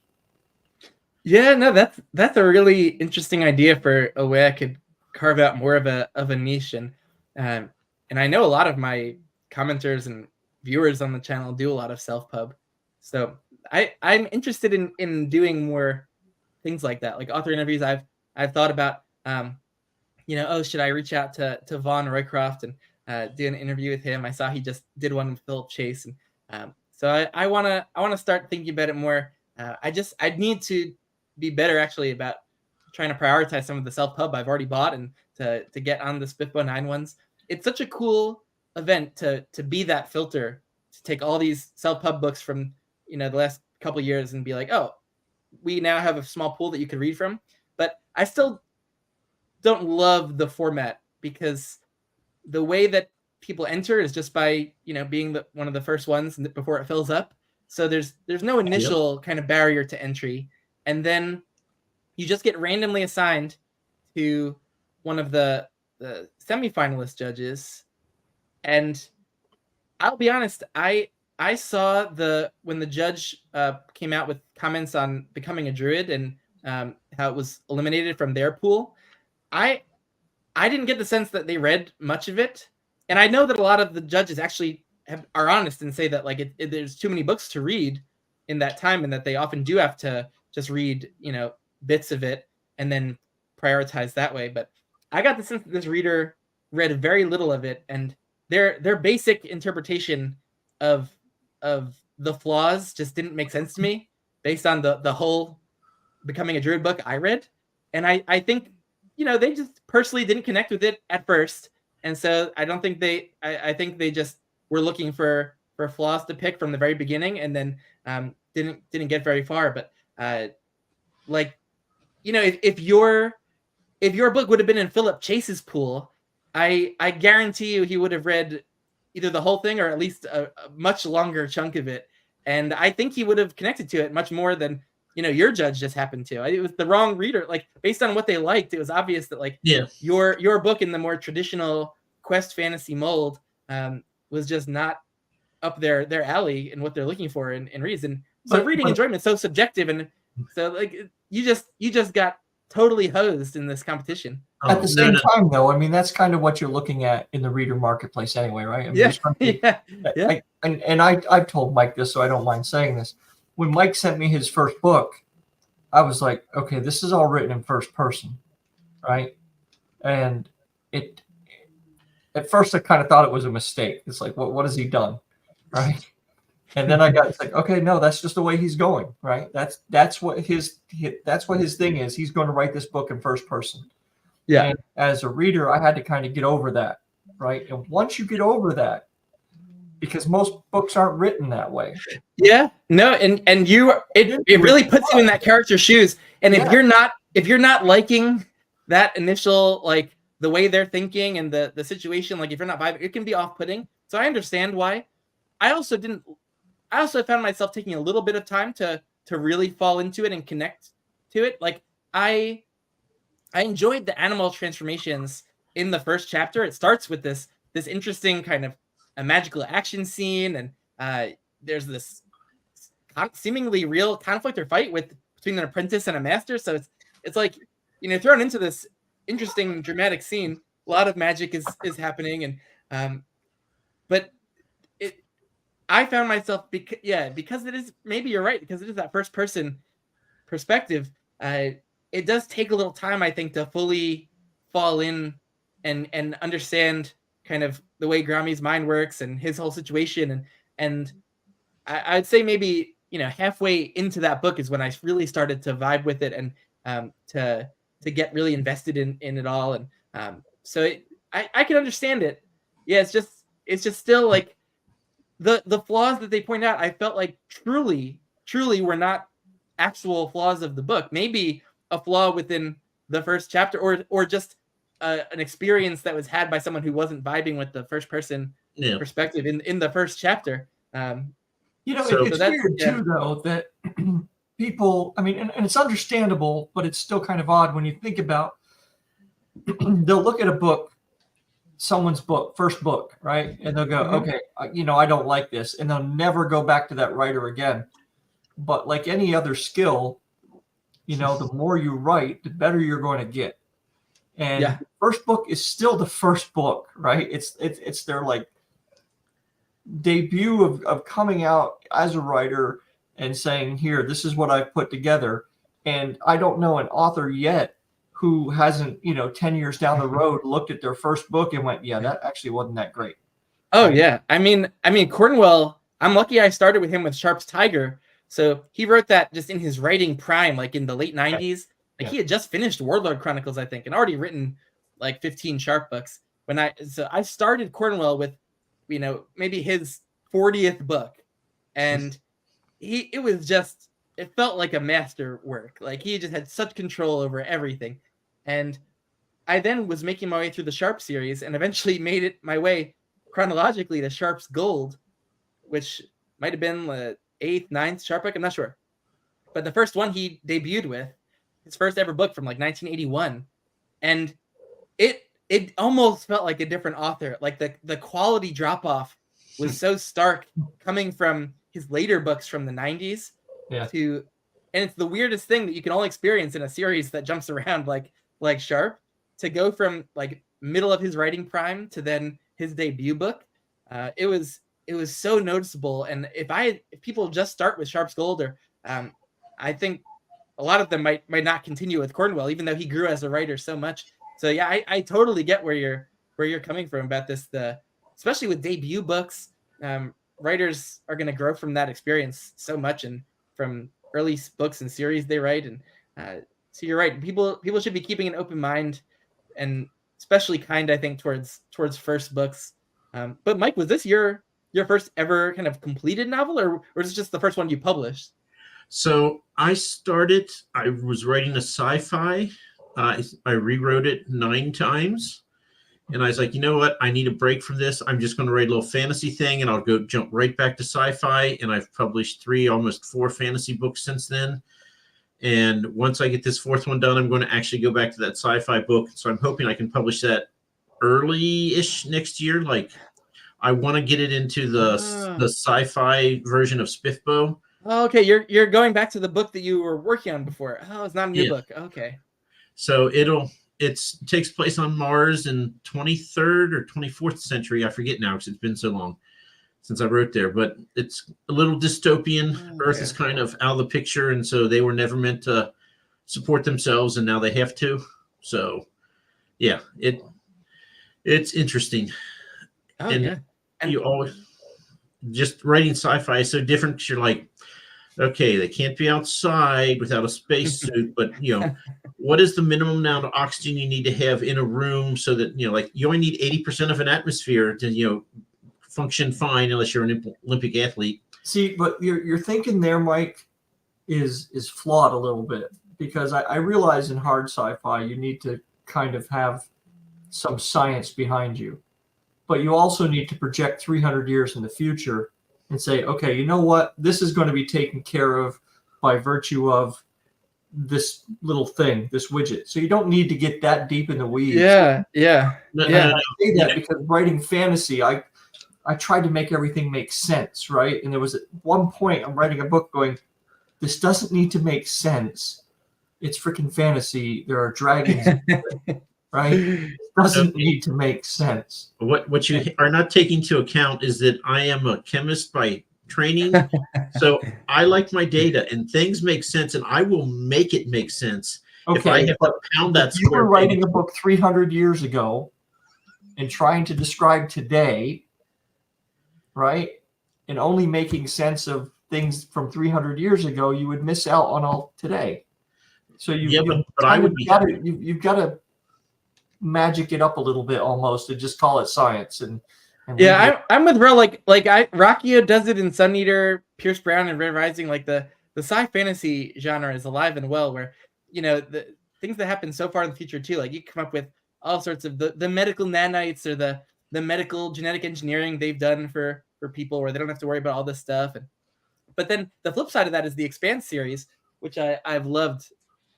Yeah, no, that's a really interesting idea for a way I could carve out more of a niche. And I know a lot of my commenters and viewers on the channel do a lot of self-pub. So I'm interested in doing more things like that, like author interviews. I've thought about, should I reach out to Von Roycroft and do an interview with him? I saw he just did one with Philip Chase, and so I want to start thinking about it more. I need to be better actually about trying to prioritize some of the self-pub I've already bought, and to get on the Spiffbo 9 ones. It's such a cool event to be that filter, to take all these self-pub books from the last couple of years and be like, oh, we now have a small pool that you could read from. But I still don't love the format, because the way that people enter is just by being one of the first ones before it fills up. So there's no initial kind of barrier to entry, and then you just get randomly assigned to one of the semifinalist judges. And I'll be honest, I saw when the judge came out with comments on becoming a druid and how it was eliminated from their pool. I didn't get the sense that they read much of it, and I know that a lot of the judges actually are honest and say that like there's too many books to read in that time, and that they often do have to just read bits of it and then prioritize that way. But I got the sense that this reader read very little of it, and their basic interpretation of the flaws just didn't make sense to me based on the whole becoming a druid book I read. And I think they just personally didn't connect with it at first, and so I don't think I think they just were looking for flaws to pick from the very beginning, and then didn't get very far. But if your book would have been in Philip Chase's pool, I guarantee you he would have read either the whole thing or at least a much longer chunk of it, and I think he would have connected to it much more than your judge just happened to. It was the wrong reader. Like, based on what they liked, it was obvious that your book in the more traditional quest fantasy mold was just not up their alley and what they're looking for in reason. So reading enjoyment is so subjective, and so you just got totally hosed in this competition. At the same time, though, I mean, that's kind of what you're looking at in the reader marketplace anyway, right? I mean, And I've told Mike this, so I don't mind saying this. When Mike sent me his first book, I was like, okay, this is all written in first person, right? And at first I kind of thought it was a mistake. It's like, what has he done, right? And then it's like, okay, no, that's just the way he's going, right? That's what his thing is. He's going to write this book in first person. Yeah. And as a reader, I had to kind of get over that, right? And once you get over that, because most books aren't written that way. Yeah, no, and it really puts you in that character's shoes. And if you're not liking that initial, like, the way they're thinking and the situation, like, if you're not vibing, it can be off-putting. So I understand why. I also found myself taking a little bit of time to really fall into it and connect to it. Like, I enjoyed the animal transformations in the first chapter. It starts with this interesting kind of a magical action scene, and there's this seemingly real conflict or fight between an apprentice and a master. So it's like thrown into this interesting dramatic scene. A lot of magic is happening, and but I found myself because it is, maybe you're right, because it is that first person perspective. It does take a little time, I think, to fully fall in and understand kind of the way Grami's mind works and his whole situation. And I'd say maybe, halfway into that book is when I really started to vibe with it and to get really invested in it all. And so I can understand it. Yeah, it's just still like the flaws that they point out, I felt like truly were not actual flaws of the book. Maybe a flaw within the first chapter, or just an experience that was had by someone who wasn't vibing with the first person perspective in the first chapter. It's weird too, though, that people, I mean, and it's understandable, but it's still kind of odd when you think about, they'll look at a book, someone's book, first book, right? And they'll go, okay, I don't like this. And they'll never go back to that writer again. But like any other skill, the more you write, the better you're going to get. And first book is still the first book, right? It's their like debut of coming out as a writer and saying, here, this is what I've put together. And I don't know an author yet who hasn't, 10 years down the road looked at their first book and went, yeah, that actually wasn't that great. Oh yeah. I mean, Cornwell, I'm lucky I started with him with Sharp's Tiger. So he wrote that just in his writing prime, like in the late 90s. Like he had just finished Warlord Chronicles, I think, and already written like 15 Sharp books. So I started Cornwell with, maybe his 40th book, and it felt like a master work. Like he just had such control over everything. And I then was making my way through the Sharp series and eventually made it my way chronologically to Sharp's Gold, which might have been 8th, 9th Sharp book. I'm not sure. But the first one he debuted with, his first ever book from like 1981. And it almost felt like a different author. Like the quality drop off was so stark coming from his later books from the 90s to, and it's the weirdest thing that you can only experience in a series that jumps around like Sharp, to go from like middle of his writing prime to then his debut book. It was so noticeable. And if people just start with Sharp's Gold, or I think a lot of them might not continue with Cornwell, even though he grew as a writer so much. So yeah, I totally get where you're coming from about this. Especially with debut books, writers are going to grow from that experience so much, and from early books and series they write. And so you're right. People should be keeping an open mind, and especially kind, I think, towards first books. But Mike, was this your first ever kind of completed novel, or is it just the first one you published? So I was writing a sci-fi. I rewrote it 9 times, and I was like, you know what? I need a break from this. I'm just going to write a little fantasy thing, and I'll jump right back to sci-fi. And I've published 3, almost 4 fantasy books since then. And once I get this 4th one done, I'm going to actually go back to that sci-fi book. So I'm hoping I can publish that early-ish next year. Like, I want to get it into the sci-fi version of Spiffbo. Oh, okay, you're going back to the book that you were working on before. Oh, it's not a new book. Okay. So it takes place on Mars in 23rd or 24th century. I forget now because it's been so long since I wrote there. But it's a little dystopian. Okay. Earth is kind of out of the picture, and so they were never meant to support themselves, and now they have to. So, yeah, it's interesting. Oh, and you always just writing sci-fi is so different because you're like, okay, they can't be outside without a spacesuit, but what is the minimum amount of oxygen you need to have in a room so that like you only need 80% of an atmosphere to function fine unless you're an Olympic athlete. See, but your thinking there, Mike, is flawed a little bit, because I realize in hard sci-fi you need to kind of have some science behind you, but you also need to project 300 years in the future and say, okay, you know what? This is going to be taken care of by virtue of this little thing, this widget. So you don't need to get that deep in the weeds. Yeah. I say that because writing fantasy, I tried to make everything make sense, right? And there was at one point I'm writing a book going, this doesn't need to make sense. It's freaking fantasy. There are dragons, right? It doesn't need to make sense. What you are not taking into account is that I am a chemist by training. So I like my data, and things make sense, and I will make it make sense. Okay, if I have to pound that you were writing a book 300 years ago and trying to describe today, right? And only making sense of things from 300 years ago, you would miss out on all today. So you've got to magic it up a little bit almost and just call it science. And I'm with Bro. Like Rockio does it in Sun Eater, Pierce Brown, and Red Rising. Like the sci fantasy genre is alive and well, where the things that happen so far in the future too. Like you come up with all sorts of the medical nanites, or the medical genetic engineering they've done for people where they don't have to worry about all this stuff. But then the flip side of that is the Expanse series, which I've loved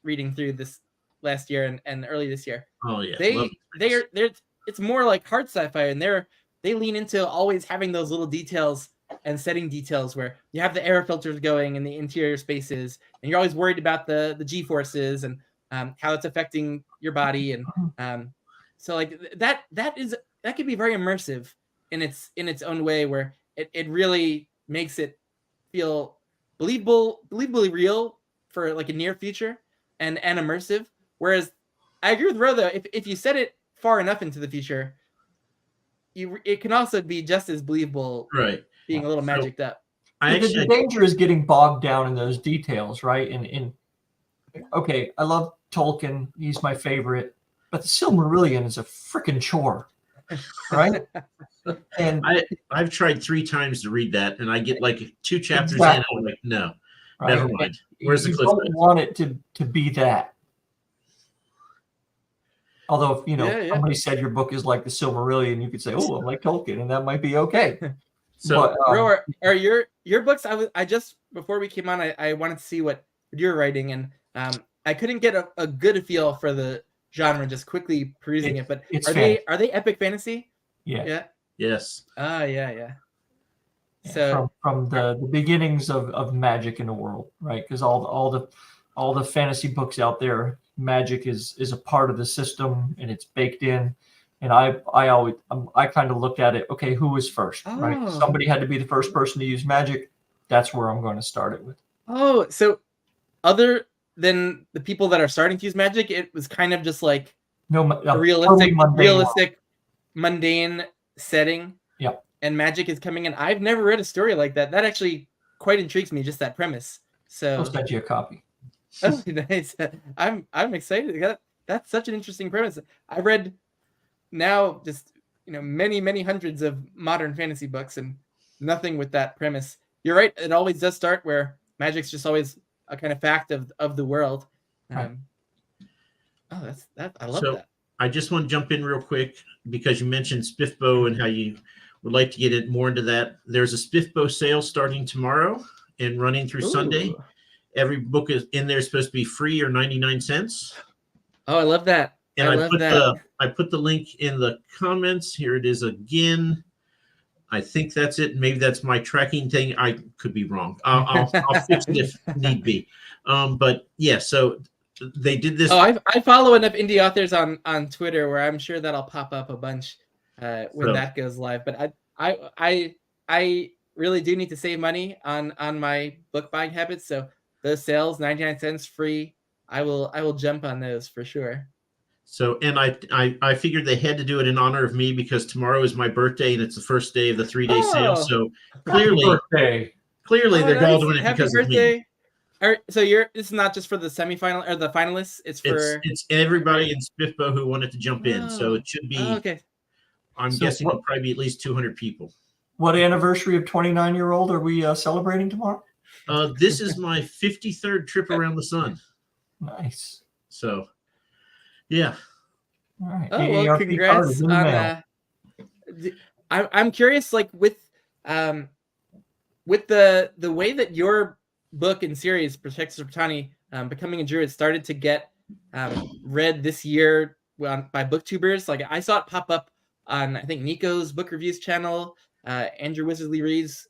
reading through this last year and early this year. Oh yeah, they're it's more like hard sci-fi, and they lean into always having those little details and setting details where you have the air filters going in the interior spaces, and you're always worried about the G-forces and how it's affecting your body. And so like that can be very immersive in its own way, where it really makes it feel believably real for like a near future and immersive. Whereas I agree with Ro, though, if you set it far enough into the future, it can also be just as believable, right? Being a little magicked up. The danger is getting bogged down in those details, right? Okay, I love Tolkien; he's my favorite, but the Silmarillion is a freaking chore, right? And I've tried 3 times to read that, and I get like 2 chapters in, and I'm like, no, right? Never mind. Where's the cliff? You don't want it to be that. Although, if somebody said your book is like the Silmarillion, you could say, "Oh, I'm like Tolkien," and that might be okay. So, Bro, are your your books, I just before we came on, I wanted to see what you're writing, and I couldn't get a good feel for the genre just quickly perusing it. But It's are they epic fantasy? Yeah. Yeah. Yes. Yeah. So from the beginnings of magic in the world, right? Because all the fantasy books out there, magic is a part of the system and it's baked in. And I always kind of looked at it. Okay, who was first, right? Oh. Somebody had to be the first person to use magic. That's where I'm going to start it with. Oh, so other than the people that are starting to use magic, it was kind of just like a realistic, mundane setting. Yeah. And magic is coming in. I've never read a story like that. That actually quite intrigues me, just that premise. So I'll send you a copy. Oh, nice. I'm excited. That's such an interesting premise. I read now just many hundreds of modern fantasy books and nothing with that premise. You're right. It always does start where magic's just always a kind of fact of the world. Right. Oh, that's that. I love that. I just want to jump in real quick because you mentioned Spiffbo and how you would like to get it more into that. There's a Spiffbo sale starting tomorrow and running through Sunday. Every book is in there supposed to be free or 99 cents. Oh, I love that. And I put the link in the comments. Here it is again. I think that's it. Maybe that's my tracking thing. I could be wrong. I'll fix it if need be. But yeah, so they did this. Oh, I follow enough indie authors on Twitter where I'm sure that'll pop up a bunch when that goes live. But I really do need to save money on my book buying habits. So those sales, 99 cents free, I will jump on those for sure. So, and I figured they had to do it in honor of me because tomorrow is my birthday and it's the first day of the 3-day sale. So clearly they're all doing it because of me. So this is not just for the semifinal or the finalists. It's everybody in Spiffbo who wanted to jump in. So it should be. Okay. I'm guessing it'll probably be at least 200 people. What anniversary of 29-year-old are we celebrating tomorrow? This is my 53rd trip around the sun. Nice. So, yeah. All right. Oh, well, congrats on. I'm curious, like with the way that your book and series, Protectors of Patani, Becoming a Druid, started to get read this year by booktubers. Like I saw it pop up on, I think, Nico's Book Reviews channel. Andrew Wizardly Reads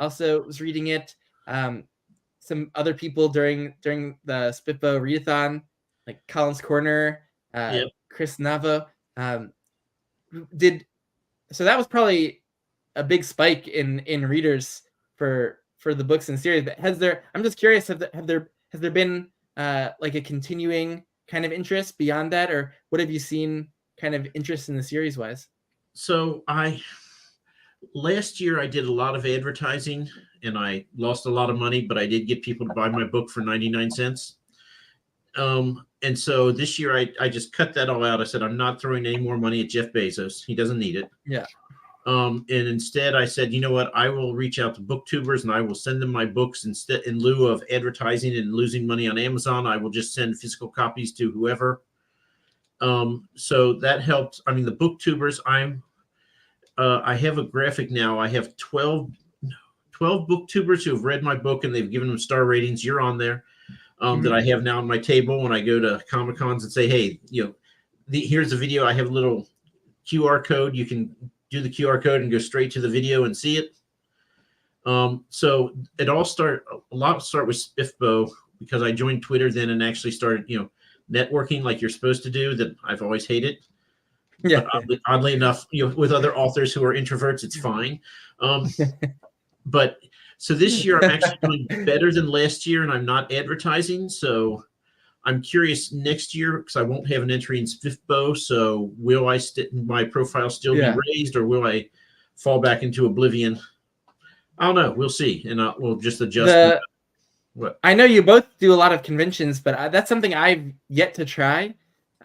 also was reading it. Some other people during the Spiffbo readathon, like Colin's Corner, Chris Nava, so that was probably a big spike in readers for the books and series. But I'm just curious, has there been like a continuing kind of interest beyond that, or what have you seen kind of interest in the series wise? So last year I did a lot of advertising and I lost a lot of money, but I did get people to buy my book for 99 cents. And so this year I just cut that all out. I said, I'm not throwing any more money at Jeff Bezos. He doesn't need it. Yeah. And instead I said, you know what, I will reach out to booktubers and I will send them my books instead. In lieu of advertising and losing money on Amazon, I will just send physical copies to whoever. So that helped. I mean, the booktubers, I have a graphic now. I have 12 booktubers who have read my book and they've given them star ratings. You're on there. That I have now on my table when I go to Comic-Cons and say, hey, here's the video. I have a little QR code. You can do the QR code and go straight to the video and see it. So a lot start with Spiffbo because I joined Twitter then and actually started, networking like you're supposed to do that I've always hated. Yeah. But oddly enough, with other authors who are introverts, it's fine. But so this year I'm actually doing better than last year and I'm not advertising. So I'm curious next year because I won't have an entry in Spiffbo. So will my profile still be raised or will I fall back into oblivion? I don't know. We'll see. And we'll just adjust. What? I know you both do a lot of conventions, but that's something I've yet to try.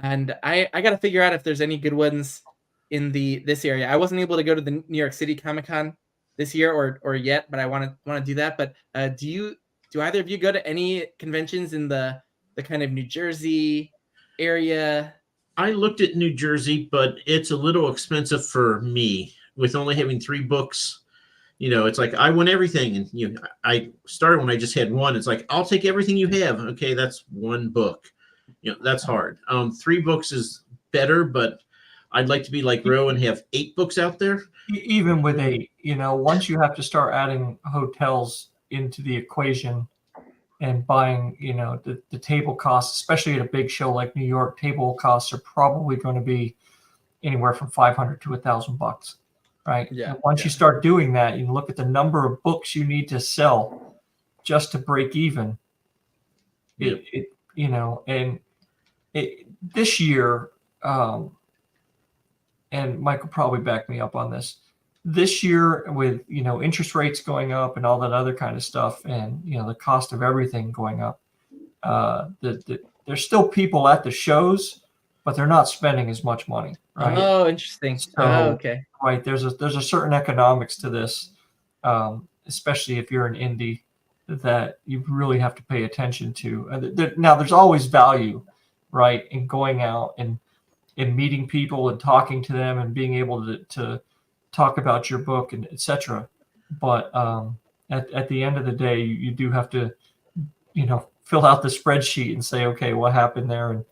And I got to figure out if there's any good ones in this area. I wasn't able to go to the New York City Comic-Con this year or yet, but I want to do that. But do either of you go to any conventions in the kind of New Jersey area? I looked at New Jersey, but it's a little expensive for me with only having 3 books It's like I want everything, and I started when I just had one. It's like I'll take everything you have. Okay, that's one book. That's hard. 3 books is better, but I'd like to be like Roe and have 8 books out there. Even with 8, once you have to start adding hotels into the equation and buying, the table costs, especially at a big show like New York, table costs are probably going to be anywhere from $500 to $1,000, right? Yeah. And once you start doing that, you look at the number of books you need to sell just to break even. This year, and Mike will probably back me up on this. This year, with interest rates going up and all that other kind of stuff, and the cost of everything going up, there's still people at the shows, but they're not spending as much money. Right? Oh, interesting. So, okay. Right, there's a certain economics to this, especially if you're an indie, that you really have to pay attention to. Now, there's always value, right, in going out and meeting people and talking to them and being able to talk about your book and etc. But at the end of the day, you do have to, fill out the spreadsheet and say, okay, what happened there,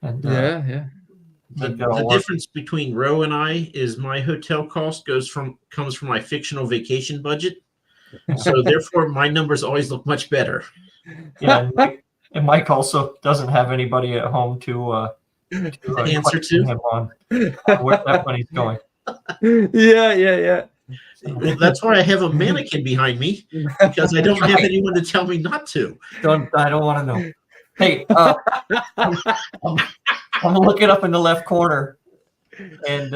and yeah. The difference between Roe and I is my hotel cost comes from my fictional vacation budget, so therefore my numbers always look much better. Yeah, and Mike also doesn't have anybody at home to answer to him on where that money's going. Yeah. Well, that's why I have a mannequin behind me, because I don't have anyone to tell me not to. I don't want to know. Hey, I'm looking up in the left corner, and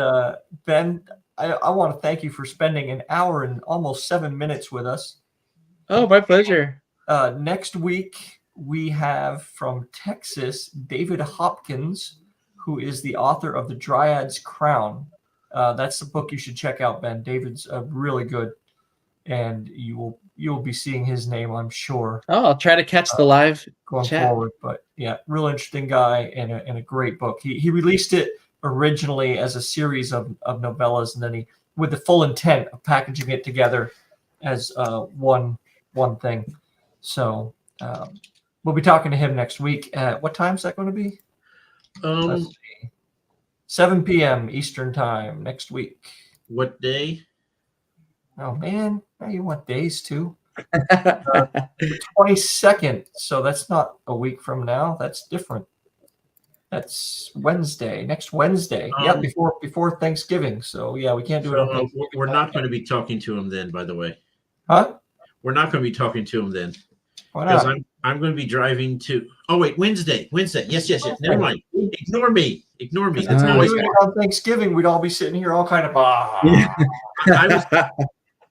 Ben, I want to thank you for spending an hour and almost 7 minutes with us. Oh, my pleasure. Next week, we have from Texas, David Hopkins, who is the author of The Dryad's Crown. That's the book you should check out, Ben. David's really good, and you'll be seeing his name, I'm sure. Oh, I'll try to catch the live going chat forward. But yeah, real interesting guy and a great book. He released it originally as a series of novellas, and then with the full intent of packaging it together as one thing. So we'll be talking to him next week. What time is that going to be? 7 p.m. Eastern time next week. What day? Oh man, now you want days too. The 22nd. So that's not a week from now. That's different. That's Wednesday. Next Wednesday. Yeah, before Thanksgiving. So yeah, we can't do it on Thanksgiving. We're not going to be talking to him then, by the way. Huh? We're not going to be talking to him then. Why not? Because I'm going to be driving to. Oh wait, Wednesday. Yes. Never mind. Ignore me. That's always on Thanksgiving. We'd all be sitting here, all kind of.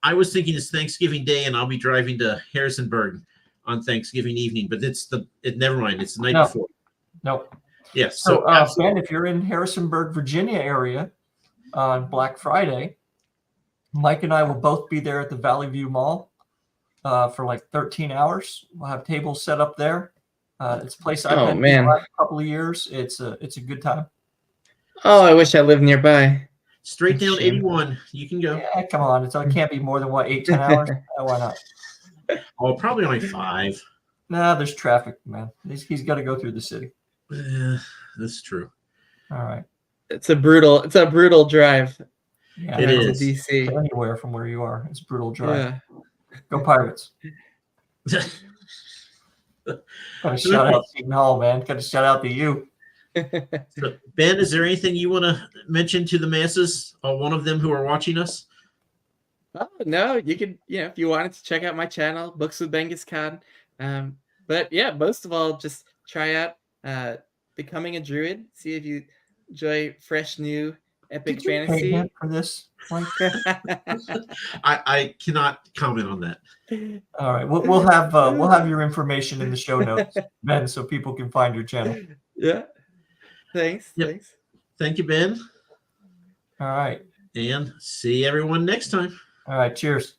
I was thinking it's Thanksgiving Day, and I'll be driving to Harrisonburg on Thanksgiving evening. But never mind. It's the night before. Nope. Yes. So Ben, if you're in Harrisonburg, Virginia area on Black Friday, Mike and I will both be there at the Valley View Mall for like 13 hours. We'll have tables set up there. It's a place I've been to the last couple of years. It's a good time. Oh, I wish I lived nearby. Straight down 81. You can go. Yeah, come on. It can't be more than 8-10 hours. Why not? Oh, probably only 5. Nah, there's traffic, man. He's got to go through the city. That's true. All right. It's a brutal drive. Yeah, it is. To DC. Anywhere from where you are, it's a brutal drive. Yeah. Go Pirates. Got to shout out Seton Hall, man. Got to shout out to you. So, Ben, is there anything you want to mention to the masses, one of them who are watching us? Oh, no, you could, if you wanted to check out my channel, Books with Benghis Kahn. But yeah, most of all, just try out Becoming a Druid. See if you enjoy fresh, new, epic fantasy. Pay him for this? I cannot comment on that. All right, we'll have your information in the show notes, Ben, so people can find your channel. Yeah. Thanks. Yep. Thanks. Thank you, Ben. All right. And see everyone next time. All right. Cheers.